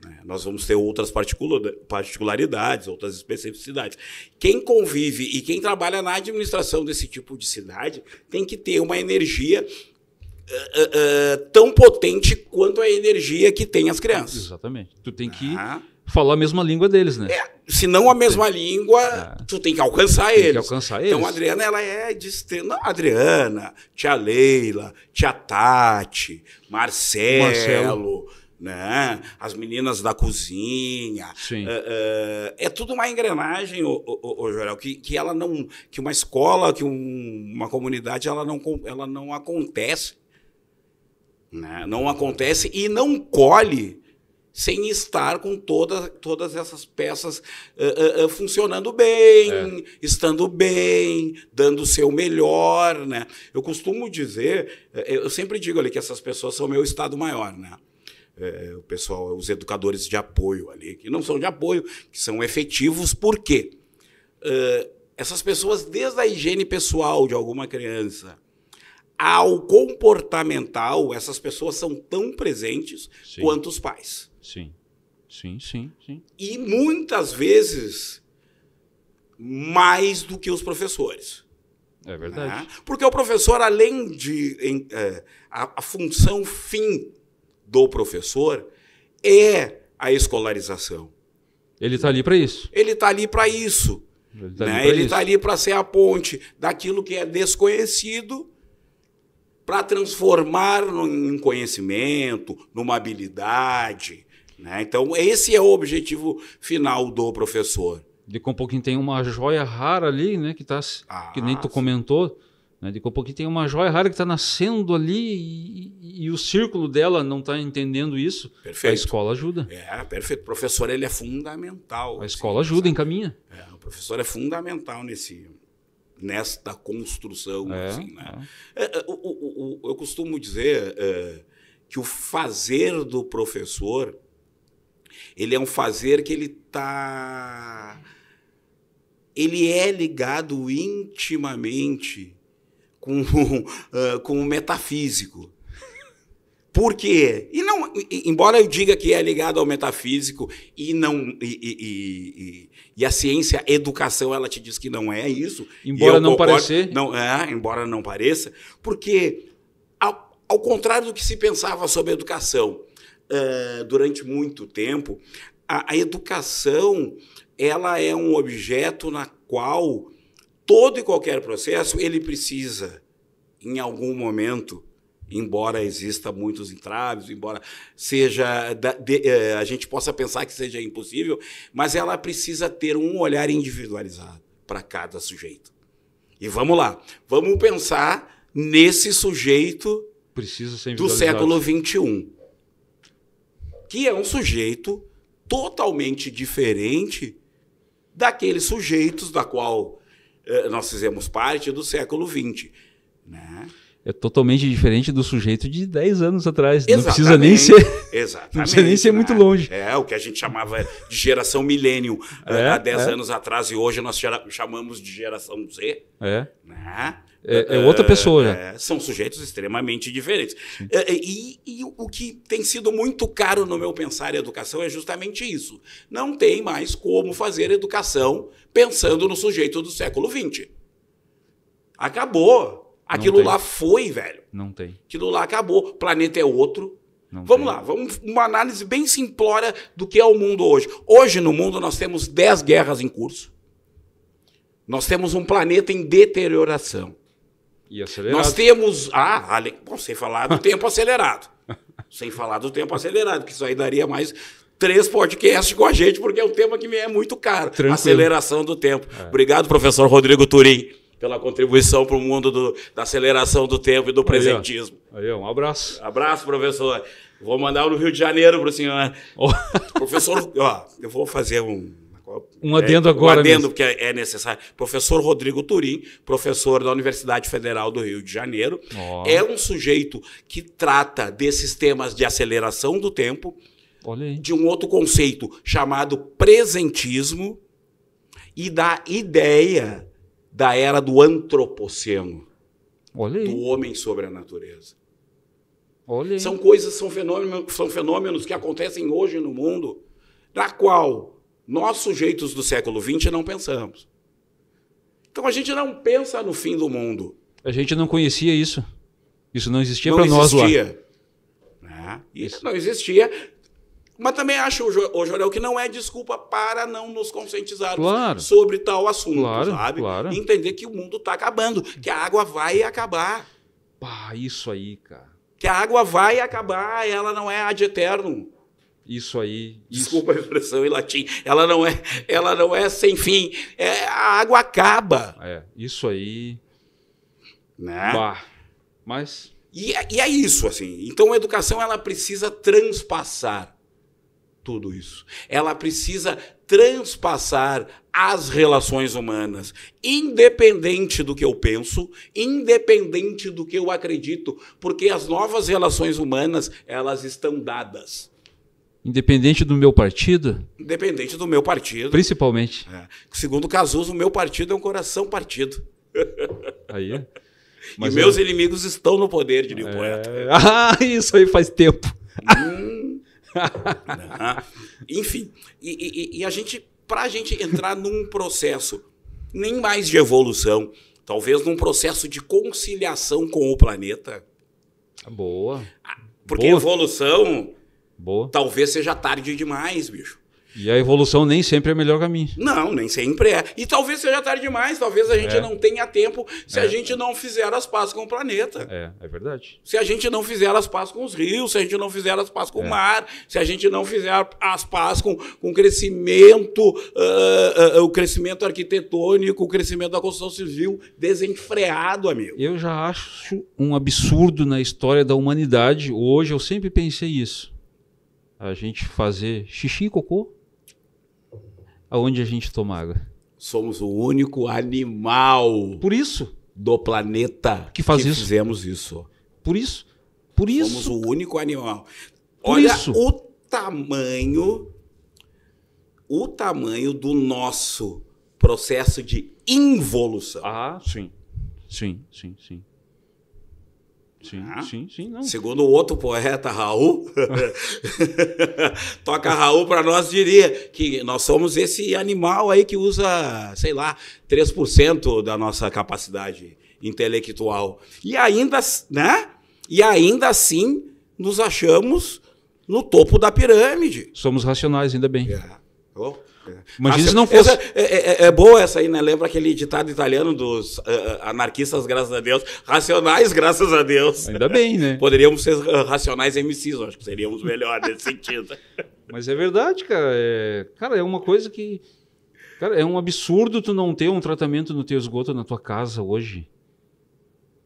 B: Né? Nós vamos ter outras particularidades, outras especificidades. Quem convive e quem trabalha na administração desse tipo de cidade tem que ter uma energia tão potente quanto a energia que tem as crianças.
A: Exatamente. Tu tem que falar a mesma língua deles, né?
B: Se não a mesma língua, tu tem que alcançar eles.
A: Que alcançar eles.
B: Então a Adriana, ela é de extrema... Adriana, tia Leila, tia Tati, Marcelo, né? As meninas da cozinha.
A: Sim.
B: É tudo uma engrenagem, Jorel, que ela não... Que uma escola, que uma comunidade, ela não acontece. Né? Não acontece e não colhe sem estar com todas essas peças funcionando bem, estando bem, dando o seu melhor, né? Eu costumo dizer, eu sempre digo ali que essas pessoas são meu estado maior, né? O pessoal, os educadores de apoio ali, que não são de apoio, que são efetivos, por quê? Essas pessoas, desde a higiene pessoal de alguma criança ao comportamental, essas pessoas são tão presentes quanto os pais.
A: Sim.
B: E muitas vezes mais do que os professores.
A: É verdade.
B: Né? Porque o professor, além de... a função fim do professor é a escolarização.
A: Ele está ali para isso.
B: Ele está ali para isso. Ele está ali para ser a ponte daquilo que é desconhecido para transformar em conhecimento, numa habilidade. Né? Então, esse é o objetivo final do professor.
A: De com um pouquinho tem uma joia rara ali, né? Que nem tu comentou. Né? De com um pouquinho tem uma joia rara que está nascendo ali e o círculo dela não está entendendo isso.
B: Perfeito.
A: A escola ajuda.
B: Perfeito. O professor, ele é fundamental.
A: A escola ajuda, encaminha.
B: O professor é fundamental nesta construção. Assim, né? Eu costumo dizer que o fazer do professor, ele é um fazer que ele é ligado intimamente com o metafísico. Por quê? Embora eu diga que é ligado ao metafísico e a ciência, a educação, ela te diz que não é isso.
A: Embora não parecer.
B: Embora não pareça, porque ao contrário do que se pensava sobre a educação durante muito tempo, a educação, ela é um objeto na qual todo e qualquer processo ele precisa, em algum momento, embora exista muitos entraves, embora a gente possa pensar que seja impossível, mas ela precisa ter um olhar individualizado para cada sujeito. E vamos lá, vamos pensar nesse sujeito do século XXI, que é um sujeito totalmente diferente daqueles sujeitos da qual nós fizemos parte do século XX, né?
A: É totalmente diferente do sujeito de 10 anos atrás.
B: Exatamente,
A: não precisa nem ser,
B: exatamente,
A: não precisa nem ser muito longe.
B: O que a gente chamava de geração milênio há 10 anos atrás, e hoje nós chamamos de geração Z. Né?
A: É outra pessoa.
B: São sujeitos extremamente diferentes. E o que tem sido muito caro no meu pensar em educação é justamente isso. Não tem mais como fazer educação pensando no sujeito do século XX. Acabou. Aquilo lá foi, velho.
A: Não tem.
B: Aquilo lá acabou. O planeta é outro. Vamos lá. Uma análise bem simplória do que é o mundo hoje. Hoje, no mundo, nós temos 10 guerras em curso. Nós temos um planeta em deterioração.
A: E acelerado.
B: Nós temos... sem falar do tempo acelerado. Sem falar do tempo acelerado, que isso aí daria mais 3 podcasts com a gente, porque é um tema que me é muito caro. Tranquilo. Aceleração do tempo. Obrigado, professor Rodrigo Turim, pela contribuição para o mundo da aceleração do tempo e do presentismo.
A: Um abraço.
B: Abraço, professor. Vou mandar no Rio de Janeiro para o senhor. Professor, eu vou fazer um
A: adendo agora.
B: Um adendo, porque é necessário. Professor Rodrigo Turim, professor da Universidade Federal do Rio de Janeiro, é um sujeito que trata desses temas de aceleração do tempo, de um outro conceito chamado presentismo e da ideia da era do antropoceno, do homem sobre a natureza. São coisas, são fenômenos que acontecem hoje no mundo, na qual nós, sujeitos do século XX, não pensamos. Então a gente não pensa no fim do mundo.
A: A gente não conhecia isso. Isso não existia para nós lá.
B: Né? Isso não existia. Mas também acho, ô Jorel, que não é desculpa para não nos conscientizarmos sobre tal assunto, sabe?
A: Claro.
B: Entender que o mundo está acabando, que a água vai acabar.
A: Pá, isso aí, cara.
B: Que a água vai acabar, ela não é ad eternum.
A: Isso aí.
B: Desculpa a expressão em latim. Ela não é sem fim. A água acaba.
A: Isso aí.
B: Né?
A: Bah, mas...
B: E é isso, assim. Então a educação ela precisa transpassar tudo isso. Ela precisa transpassar as relações humanas, independente do que eu penso, independente do que eu acredito, porque as novas relações humanas, elas estão dadas.
A: Independente do meu partido?
B: Independente do meu partido.
A: Principalmente.
B: Segundo Cazuza, o meu partido é um coração partido.
A: Aí.
B: Mas e meus inimigos estão no poder, diria o poeta.
A: Isso aí faz tempo.
B: Enfim, e a gente, para a gente entrar num processo nem mais de evolução, talvez num processo de conciliação com o planeta.
A: Boa.
B: Porque
A: Boa.
B: Evolução
A: Boa.
B: Talvez seja tarde demais, bicho.
A: E a evolução nem sempre é o melhor caminho.
B: Não, nem sempre é. E talvez seja tarde demais, talvez a gente não tenha tempo se a gente não fizer as pazes com o planeta.
A: É verdade.
B: Se a gente não fizer as pazes com os rios, se a gente não fizer as pazes com o mar, se a gente não fizer as pazes com o crescimento, o crescimento arquitetônico, o crescimento da construção civil desenfreado, amigo.
A: Eu já acho um absurdo na história da humanidade. Hoje eu sempre pensei isso. A gente fazer xixi e cocô aonde a gente toma água.
B: Somos o único animal do planeta que fizemos isso.
A: Por isso.
B: Somos o único animal. Olha o tamanho do nosso processo de involução.
A: Sim. Não.
B: Segundo o outro poeta, Raul, toca Raul para nós, diria que nós somos esse animal aí que usa, sei lá, 3% da nossa capacidade intelectual. E ainda assim nos achamos no topo da pirâmide.
A: Somos racionais, ainda bem.
B: Imagina se não fosse... É boa essa aí, né? Lembra aquele ditado italiano dos anarquistas, graças a Deus? Racionais, graças a Deus.
A: Ainda bem, né?
B: Poderíamos ser racionais MCs, acho que seríamos melhor nesse sentido.
A: Mas é verdade, cara. Cara, é uma coisa que... Cara, é um absurdo tu não ter um tratamento no teu esgoto na tua casa hoje.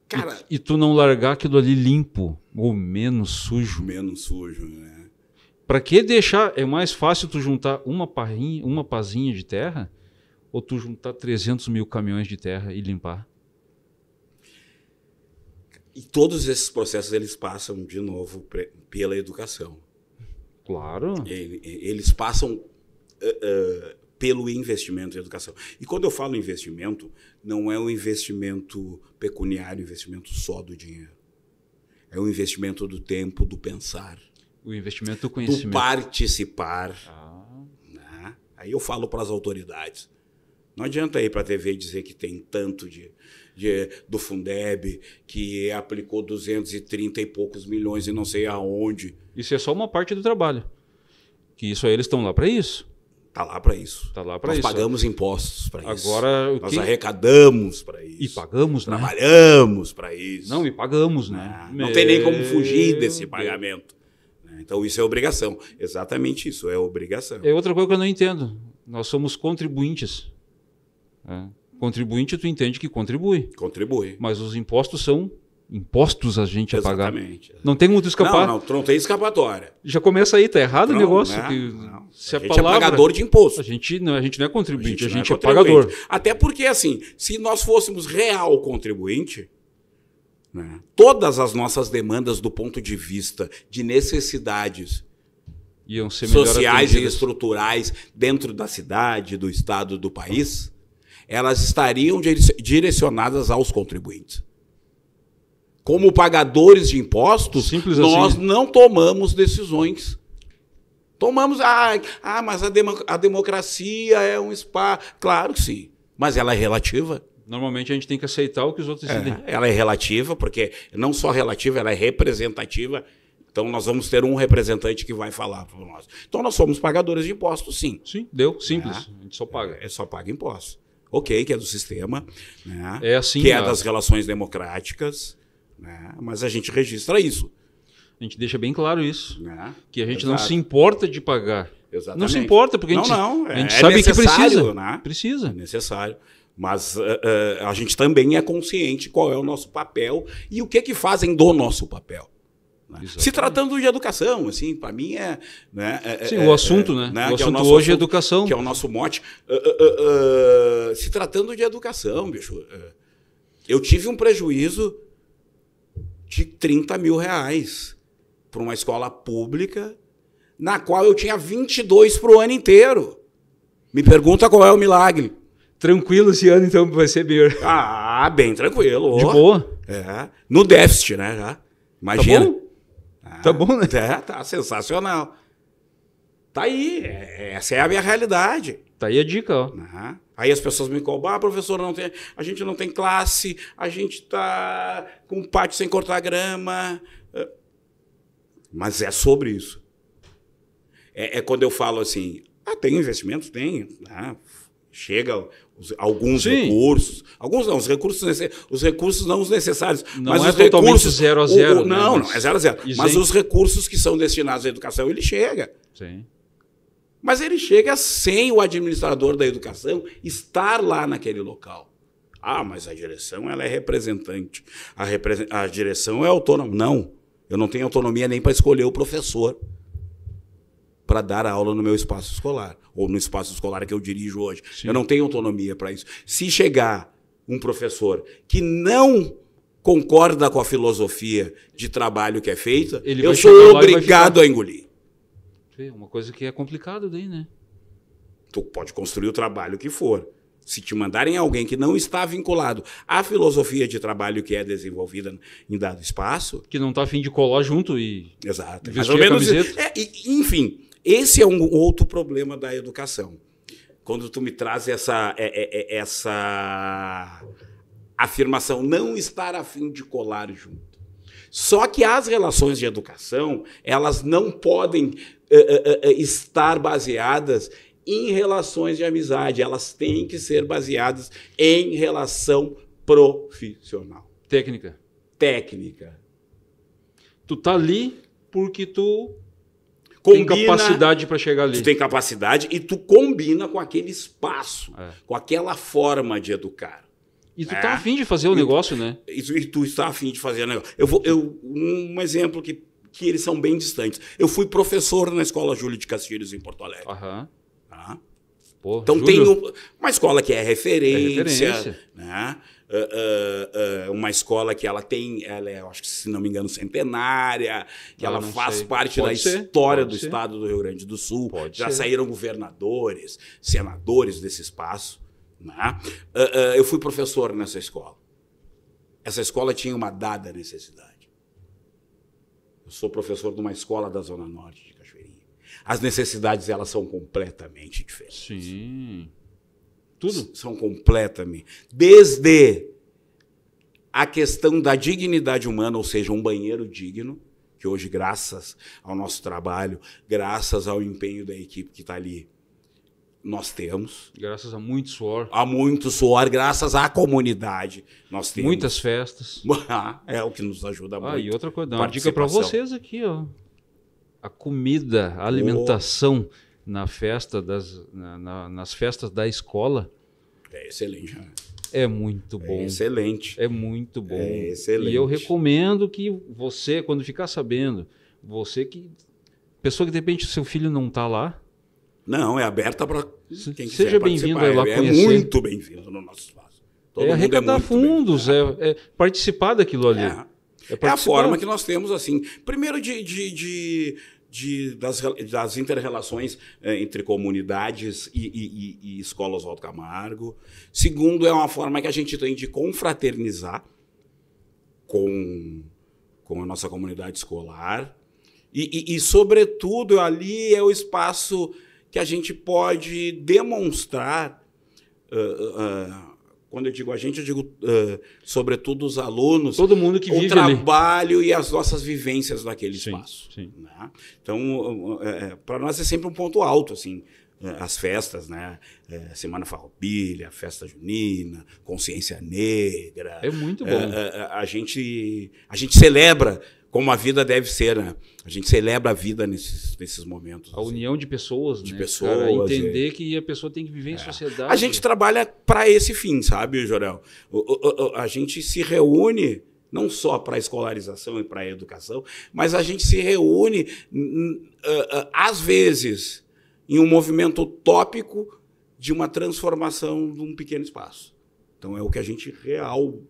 B: Cara...
A: E tu não largar aquilo ali limpo, ou menos sujo.
B: Menos sujo, né?
A: Para que deixar? É mais fácil tu juntar uma pazinha de terra ou tu juntar 300 mil caminhões de terra e limpar?
B: E todos esses processos eles passam de novo pela educação.
A: Claro.
B: Eles passam pelo investimento em educação. E quando eu falo investimento, não é um investimento pecuniário, investimento só do dinheiro. É um investimento do tempo, do pensar.
A: O investimento do conhecimento.
B: Do participar. Né? Aí eu falo para as autoridades. Não adianta ir para a TV e dizer que tem tanto do Fundeb, que aplicou 230 e poucos milhões e não sei aonde.
A: Isso é só uma parte do trabalho. Que isso aí eles estão lá para isso.
B: Está lá para isso.
A: Nós
B: pagamos impostos para isso.
A: Agora,
B: nós arrecadamos para isso.
A: E pagamos, né?
B: Trabalhamos para isso.
A: Não, e pagamos, né?
B: Não tem nem como fugir desse pagamento. Então isso é obrigação. Exatamente isso, é obrigação.
A: É outra coisa que eu não entendo. Nós somos contribuintes. Contribuinte, tu entende que contribui.
B: Contribui.
A: Mas os impostos são impostos a gente a pagar.
B: Exatamente.
A: Não tem como tu escapar.
B: Não tem escapatória.
A: Já começa aí, tá errado o negócio.
B: Não. Se a gente é pagador de imposto.
A: A gente não é contribuinte, a gente é pagador.
B: Até porque, assim, se nós fôssemos real contribuinte... Né? Todas as nossas demandas do ponto de vista de necessidades
A: iam ser
B: sociais e estruturais dentro da cidade, do estado, do país, elas estariam direcionadas aos contribuintes. Como pagadores de impostos, nós não tomamos decisões. Tomamos, mas a democracia é um espaço. Claro que sim, mas ela é relativa.
A: Normalmente a gente tem que aceitar o que os outros decidem.
B: Ela é relativa, porque não só relativa, ela é representativa. Então nós vamos ter um representante que vai falar para nós. Então nós somos pagadores de impostos, sim.
A: Sim, deu, simples. A gente só paga.
B: Só paga impostos. Ok, que é do sistema, né?
A: É assim,
B: que é das relações democráticas, né? Mas a gente registra isso.
A: A gente deixa bem claro isso.
B: Né?
A: Que a gente não se importa de pagar.
B: Exatamente.
A: Não se importa, porque a gente sabe que precisa.
B: Né?
A: Precisa.
B: É necessário. Mas a gente também é consciente qual é o nosso papel e o que fazem do nosso papel. Né? Se tratando de educação, assim, para mim é... Né,
A: sim, o assunto, né? O assunto hoje é educação.
B: Que é o nosso mote. Se tratando de educação, bicho, eu tive um prejuízo de 30 mil reais para uma escola pública na qual eu tinha 22 para o ano inteiro. Me pergunta qual é o milagre.
A: Tranquilo esse ano, então, vai ser bem...
B: bem tranquilo.
A: De boa.
B: No déficit, né? Já. Imagina.
A: Tá bom? Tá bom, né?
B: Tá sensacional. Tá aí. Essa é a minha realidade.
A: Tá aí a dica, ó.
B: Aí as pessoas me cobram, professor, a gente não tem classe, a gente tá com pátio sem cortar grama. Mas é sobre isso. Quando eu falo assim, tem investimentos? Tem. Chega alguns recursos. Alguns não, os recursos não os necessários.
A: Não
B: mas
A: é
B: os
A: totalmente
B: recursos,
A: 0 a 0.
B: Não, é 0 a 0. Mas os recursos que são destinados à educação, ele chega.
A: Sim.
B: Mas ele chega sem o administrador da educação estar lá naquele local. Mas a direção ela é representante. A direção é autônoma. Não, eu não tenho autonomia nem para escolher o professor para dar aula no meu espaço escolar, ou no espaço escolar que eu dirijo hoje. Sim. Eu não tenho autonomia para isso. Se chegar um professor que não concorda com a filosofia de trabalho que é feita, eu sou obrigado a engolir.
A: Uma coisa que é complicado daí, né?
B: Tu pode construir o trabalho que for. Se te mandarem alguém que não está vinculado à filosofia de trabalho que é desenvolvida em dado espaço...
A: Que não está a fim de colar junto e...
B: Exato.
A: Mais ou menos
B: enfim, esse é um outro problema da educação. Quando tu me traz essa afirmação, não estar a fim de colar junto. Só que as relações de educação, elas não podem estar baseadas em relações de amizade. Elas têm que ser baseadas em relação profissional.
A: Técnica. Tu tá ali porque tu tem capacidade para chegar ali.
B: Tu tem capacidade e tu combina com aquele espaço, com aquela forma de educar.
A: E tu tá afim de fazer o negócio, né?
B: E tu está afim de fazer o negócio. Um exemplo que eles são bem distantes. Eu fui professor na Escola Júlio de Castilhos, em Porto Alegre.
A: Pô,
B: então
A: Júlio.
B: tem uma escola que é referência. Né? Uma escola que ela é, acho que se não me engano, centenária, que ela faz parte da história do estado do Rio Grande do Sul. Já saíram governadores, senadores desse espaço. Né? Eu fui professor nessa escola. Essa escola tinha uma dada necessidade. Eu sou professor de uma escola da Zona Norte de Cachoeirinha. As necessidades, elas são completamente diferentes.
A: Sim. Tudo?
B: São completamente. Desde a questão da dignidade humana, ou seja, um banheiro digno, que hoje, graças ao nosso trabalho, graças ao empenho da equipe que está ali, nós temos.
A: Graças a muito suor.
B: A muito suor, graças à comunidade, nós temos.
A: Muitas festas.
B: É o que nos ajuda muito.
A: E outra coisa, dá uma dica para vocês aqui, ó. A comida, a alimentação na festa nas festas da escola.
B: É excelente, né?
A: É muito bom.
B: É excelente.
A: É muito bom.
B: É excelente.
A: E eu recomendo que você, quando ficar sabendo, pessoa que de repente seu filho não está lá.
B: Não, é aberta para quem quiser.
A: Seja bem-vindo a ir lá conhecer.
B: É muito bem-vindo no nosso espaço.
A: Arrecadar fundos, participar daquilo ali.
B: É a forma que nós temos, assim, primeiro das inter-relações entre comunidades e escolas Walter Camargo. Segundo, é uma forma que a gente tem de confraternizar com a nossa comunidade escolar. E sobretudo, ali é o espaço que a gente pode demonstrar quando eu digo a gente, eu digo sobretudo os alunos,
A: todo mundo que vive
B: o trabalho ali. E as nossas vivências naquele espaço.
A: Sim.
B: Né? Então, para nós é sempre um ponto alto, assim, as festas, né? Semana Farroupilha, Festa Junina, Consciência Negra.
A: É muito bom.
B: A gente celebra como a vida deve ser, né? A gente celebra a vida nesses momentos.
A: A união de pessoas,
B: de
A: né?
B: pessoas,
A: cara, entender que a pessoa tem que viver em sociedade.
B: A gente trabalha para esse fim, sabe, Jorel? A gente se reúne não só para a escolarização e para a educação, mas a gente se reúne, às vezes, em um movimento utópico de uma transformação de um pequeno espaço. Então, é o que a gente real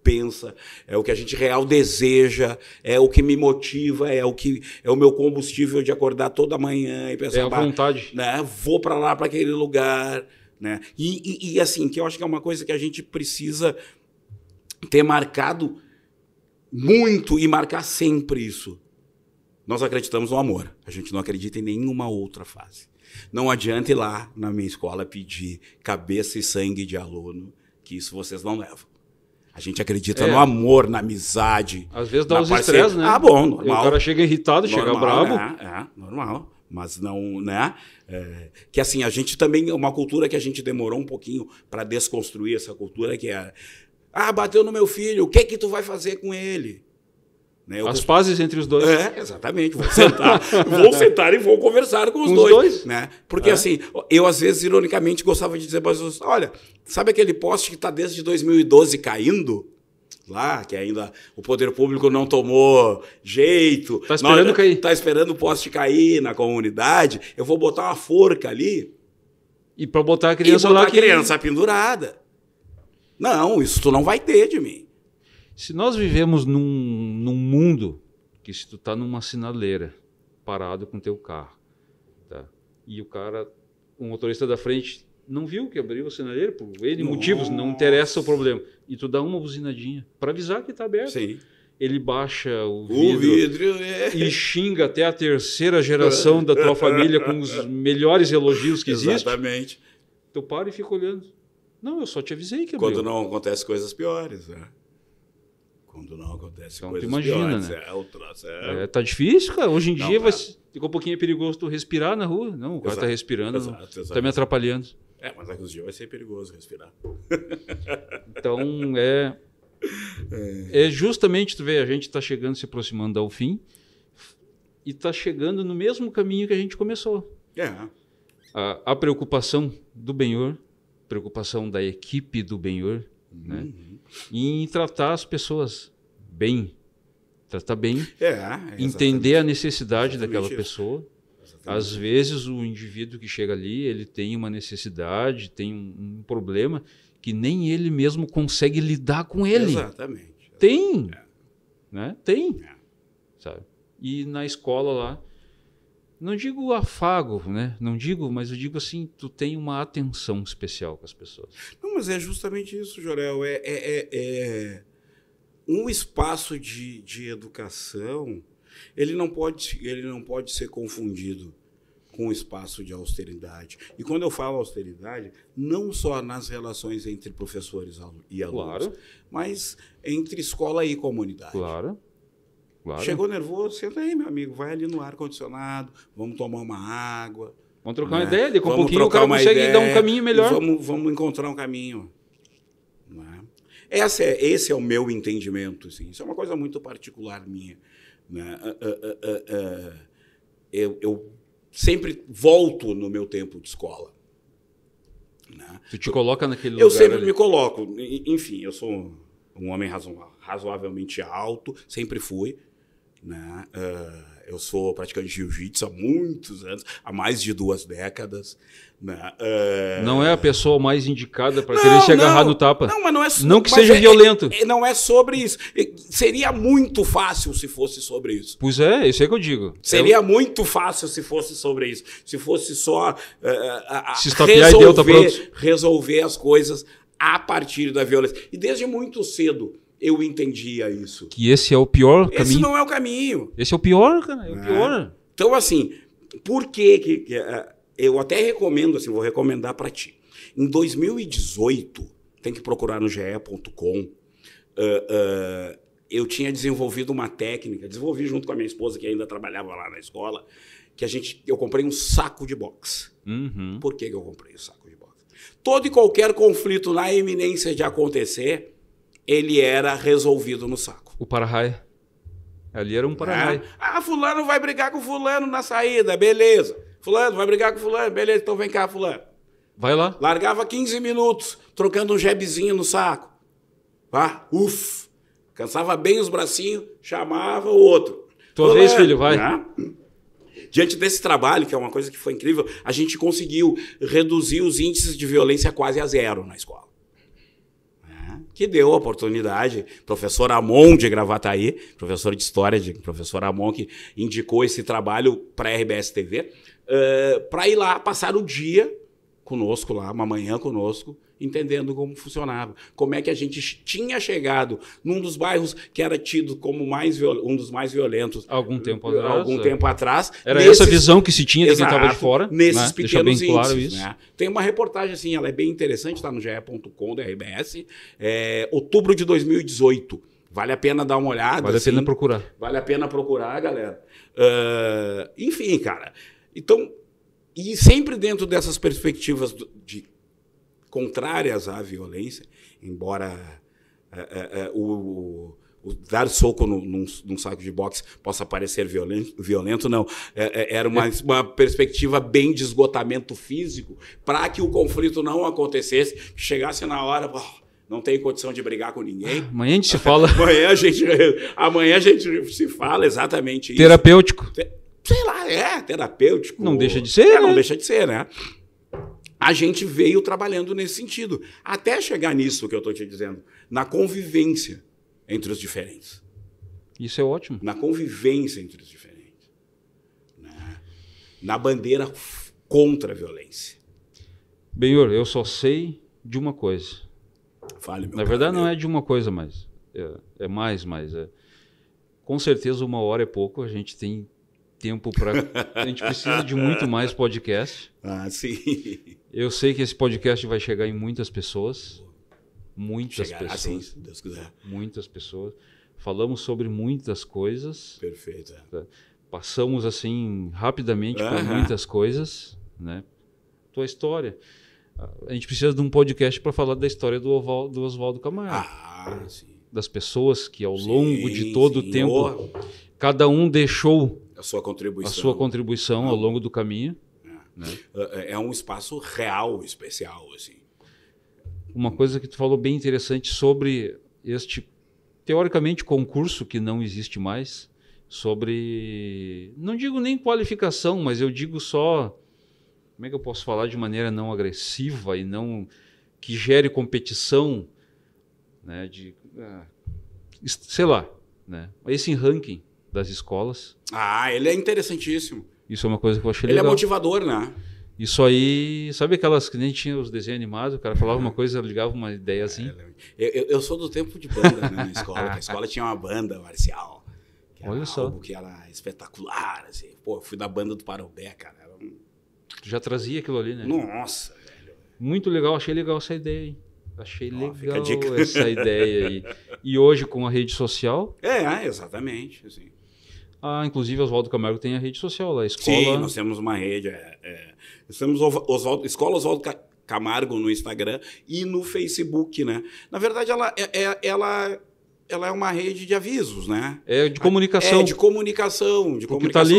B: pensa, é o que a gente real deseja, é o que me motiva, é o meu combustível de acordar toda manhã e pensar...
A: É a vontade.
B: Né, vou para lá, para aquele lugar. Né? E assim, que eu acho que é uma coisa que a gente precisa ter marcado muito e marcar sempre isso. Nós acreditamos no amor. A gente não acredita em nenhuma outra fase. Não adianta ir lá na minha escola pedir cabeça e sangue de aluno, que isso vocês não levam. A gente acredita no amor, na amizade.
A: Às vezes dá os estresses, né?
B: Ah, bom, normal.
A: O cara chega irritado, chega bravo.
B: Normal. Mas não, né? Que assim, a gente também, uma cultura que a gente demorou um pouquinho para desconstruir essa cultura, que é... bateu no meu filho, o que que tu vai fazer com ele? Né?
A: As pazes entre os dois.
B: Exatamente. Vou sentar e vou conversar com os dois. Né? Porque assim, eu às vezes, ironicamente, gostava de dizer para as pessoas, olha, sabe aquele poste que está desde 2012 caindo? Lá, que ainda o poder público não tomou jeito.
A: Está esperando cair.
B: Está esperando o poste cair na comunidade. Eu vou botar uma forca ali.
A: E para botar a criança lá...
B: a criança pendurada. Não, isso tu não vai ter de mim.
A: Se nós vivemos num mundo que se tu tá numa sinaleira, parado com teu carro, tá? E o motorista da frente não viu que abriu a sinaleira, por N motivos, não interessa o problema. E tu dá uma buzinadinha para avisar que tá aberto.
B: Sim.
A: Ele baixa o vidro e xinga até a terceira geração da tua família com os melhores elogios que existem.
B: Exatamente.
A: Tu para e fica olhando. Não, eu só te avisei que abriu.
B: Quando não acontece coisas piores, né? Quando não acontece coisas
A: imagina,
B: piores.
A: Né? Tá difícil, cara. Hoje em dia ficou um pouquinho perigoso tu respirar na rua. Não, o cara tá respirando, tá me atrapalhando.
B: Mas daqui uns dias vai ser perigoso respirar.
A: Então, é justamente, tu vê, a gente tá chegando, se aproximando ao fim e tá chegando no mesmo caminho que a gente começou. A preocupação do Benhur, preocupação da equipe do Benhur, né? Em tratar as pessoas bem, tratar bem, entender a necessidade daquela pessoa. Às vezes o indivíduo que chega ali, ele tem uma necessidade, tem um problema que nem ele mesmo consegue lidar com ele.
B: Exatamente.
A: Tem, né? Tem, sabe? E na escola lá, não digo afago, né? Não digo, mas eu digo assim, tu tem uma atenção especial com as pessoas.
B: Não, mas é justamente isso, Jorel. Um espaço de educação, ele não pode ser confundido com um espaço de austeridade. E quando eu falo austeridade, não só nas relações entre professores e alunos, mas entre escola e comunidade.
A: Claro.
B: Chegou nervoso, senta aí, meu amigo, vai ali no ar-condicionado, vamos tomar uma água.
A: Vamos trocar uma ideia, daqui a pouquinho o cara consegue dar um caminho melhor.
B: Vamos encontrar um caminho. Né? Esse é o meu entendimento. Assim. Isso é uma coisa muito particular minha. Né? Eu sempre volto no meu tempo de escola. Né?
A: Tu te coloca naquele lugar.
B: Eu sempre me coloco. Enfim, eu sou um homem razoavelmente alto, sempre fui. Né? Eu sou praticante de jiu-jitsu há muitos anos, há mais de 2 décadas. Né?
A: Não é a pessoa mais indicada para querer se agarrar no tapa.
B: Não, mas não é
A: não que seja violento.
B: Não é sobre isso. Seria muito fácil se fosse sobre isso.
A: Pois é, isso é que eu digo.
B: Seria muito fácil se fosse sobre isso. Se fosse só
A: se estapear e deu, tá pronto.
B: Resolver as coisas a partir da violência. E desde muito cedo eu entendia isso.
A: Que esse é o pior caminho.
B: Esse não é o caminho.
A: Esse é o pior, cara. É o pior.
B: Então, assim, por que eu até recomendo, assim, vou recomendar para ti. Em 2018, tem que procurar no ge.com. Eu tinha desenvolvido uma técnica, desenvolvi junto com a minha esposa, que ainda trabalhava lá na escola, que eu comprei um saco de boxe.
A: Uhum.
B: Por que eu comprei o saco de boxe? Todo e qualquer conflito na iminência de acontecer, ele era resolvido no saco.
A: O para-raio. Ali era um para-raio.
B: Fulano vai brigar com fulano na saída, beleza. Fulano vai brigar com fulano, beleza, então vem cá, fulano.
A: Vai lá.
B: Largava 15 minutos, trocando um jebzinho no saco. Cansava bem os bracinhos, chamava o outro.
A: Tua vez, filho, vai.
B: Diante desse trabalho, que é uma coisa que foi incrível, a gente conseguiu reduzir os índices de violência quase a zero na escola. Que deu a oportunidade, professor Amon de Gravataí, professor de história, professor Amon, que indicou esse trabalho para a RBS TV, para ir lá passar o dia conosco lá, uma manhã conosco, entendendo como funcionava. Como é que a gente tinha chegado num dos bairros que era tido como um dos mais violentos.
A: Algum tempo
B: atrás.
A: Era essa visão que se tinha de quem estava de fora.
B: Nesses pequenos
A: bem claro
B: índices,
A: isso.
B: Né? Tem uma reportagem assim, ela é bem interessante, está no ge.com da RBS, outubro de 2018. Vale a pena dar uma olhada.
A: Vale a pena procurar.
B: Vale a pena procurar, galera. Enfim, cara. Então, e sempre dentro dessas perspectivas contrárias à violência, embora o dar soco num saco de boxe possa parecer violento não. Era uma perspectiva bem de esgotamento físico para que o conflito não acontecesse, que chegasse na hora... não tem condição de brigar com ninguém.
A: Amanhã a gente se fala.
B: Amanhã a gente se fala exatamente isso.
A: Terapêutico.
B: Sei lá, terapêutico.
A: Não deixa de ser, né?
B: Não deixa de ser, né? A gente veio trabalhando nesse sentido. Até chegar nisso que eu estou te dizendo. Na convivência entre os diferentes.
A: Isso é ótimo.
B: Na convivência entre os diferentes. Na bandeira contra a violência.
A: Benhor, eu só sei de uma coisa.
B: Fale, meu
A: Na verdade, não é de uma coisa mais. É mais. Com certeza, 1 hora é pouco. A gente tem tempo para... A gente precisa de muito mais podcast.
B: Sim.
A: Eu sei que esse podcast vai chegar em muitas pessoas.
B: Chegará,
A: pessoas.
B: sim, se Deus quiser.
A: Muitas pessoas. Falamos sobre muitas coisas.
B: Perfeito.
A: Passamos, assim, rapidamente por muitas coisas, né? Tua história. A gente precisa de um podcast para falar da história do Oswaldo Camargo.
B: Sim.
A: Das pessoas que, ao longo de todo o tempo, cada um deixou a sua contribuição ao longo do caminho. Né?
B: É um espaço real, especial, assim.
A: Uma coisa que tu falou bem interessante sobre este, teoricamente, concurso que não existe mais, sobre, não digo nem qualificação, mas eu digo só, como é que eu posso falar de maneira não agressiva e não que gere competição, né, sei lá, né, esse ranking das escolas.
B: Ele é interessantíssimo.
A: Isso é uma coisa que eu achei
B: legal.
A: Ele
B: é motivador, né?
A: Isso aí, sabe aquelas que nem tinha os desenhos animados, o cara falava uma coisa, ligava uma ideia assim?
B: Eu sou do tempo de banda, né, na escola. A escola tinha uma banda marcial.
A: Olha só.
B: Algo que era espetacular, assim. Pô, eu fui da banda do Parobé, cara.
A: Tu já trazia aquilo ali, né?
B: Nossa, velho.
A: Muito legal, achei legal essa ideia aí. Achei legal essa ideia aí. E hoje com a rede social?
B: Exatamente, assim.
A: Inclusive, Oswaldo Camargo tem a rede social lá, a escola...
B: Sim, nós temos uma rede. Nós temos Escola Oswaldo Camargo no Instagram e no Facebook, né? Na verdade, ela é uma rede de avisos, né?
A: É de comunicação.
B: De comunicação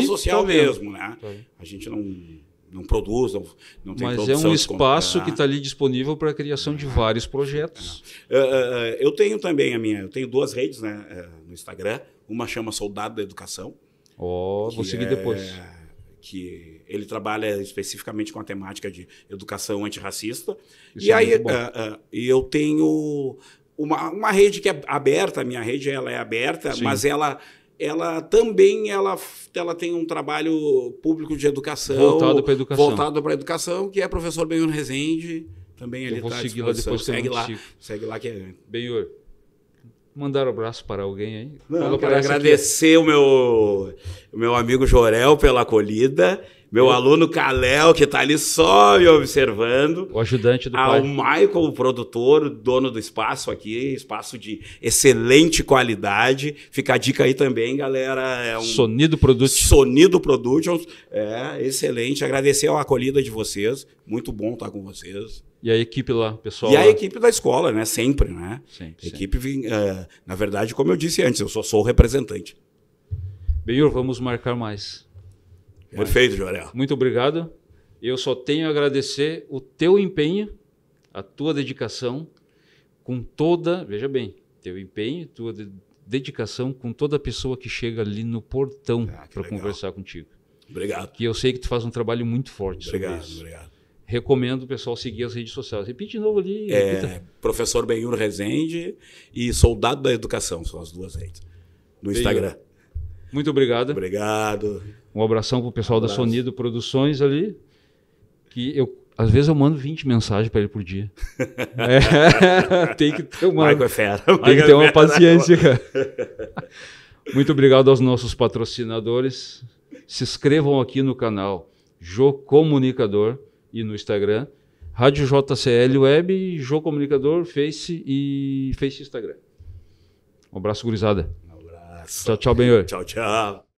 B: social mesmo, né? A gente não produz, não tem produção.
A: Mas é um espaço que está ali disponível para a criação de vários projetos.
B: Eu tenho também eu tenho 2 redes, né, no Instagram. Uma chama Soldado da Educação.
A: Vou seguir depois.
B: Que ele trabalha especificamente com a temática de educação antirracista.
A: Isso
B: e eu tenho uma rede que é aberta, a minha rede ela é aberta, sim, mas ela também tem um trabalho público de educação. Voltado para a educação, que é professor Benhur Rezende. Também ele está à disposição. Segue lá que é...
A: Benhur, mandar um abraço para alguém aí?
B: Quero agradecer o meu amigo Jorel pela acolhida. Meu aluno Kalel, que está ali só me observando.
A: O ajudante do pai.
B: Ao Michael, o produtor, dono do espaço aqui, espaço de excelente qualidade. Fica a dica aí também, galera.
A: Sonido Productions.
B: Sonido Productions, excelente. Agradecer a acolhida de vocês, muito bom estar com vocês.
A: E a equipe lá, pessoal?
B: E a equipe da escola, né? Sempre, né?
A: Sempre.
B: A equipe, na verdade, como eu disse antes, eu só sou o representante.
A: Benhur, vamos marcar mais.
B: Perfeito, Jorel.
A: Muito obrigado. Eu só tenho a agradecer o teu empenho, a tua dedicação, com toda, veja bem, teu empenho, tua dedicação com toda pessoa que chega ali no portão para conversar contigo.
B: Obrigado.
A: Que eu sei que tu faz um trabalho muito forte sobre isso. Obrigado. Recomendo o pessoal seguir as redes sociais. Repite de novo ali.
B: Professor Benhur Rezende e Soldado da Educação, são as duas redes. No Instagram.
A: Muito obrigado.
B: Obrigado.
A: Um abração pro pessoal da Sonido Produções ali, que às vezes eu mando 20 mensagens para ele por dia. Tem que ter uma,
B: Michael é fera.
A: Tem que ter uma paciência, cara. Muito obrigado aos nossos patrocinadores. Se inscrevam aqui no canal Jô Comunicador e no Instagram, Rádio JCL Web, Jô Comunicador, Face e Instagram. Um abraço, gurizada.
B: Um abraço.
A: Tchau, tchau, Benhur.
B: Tchau, tchau.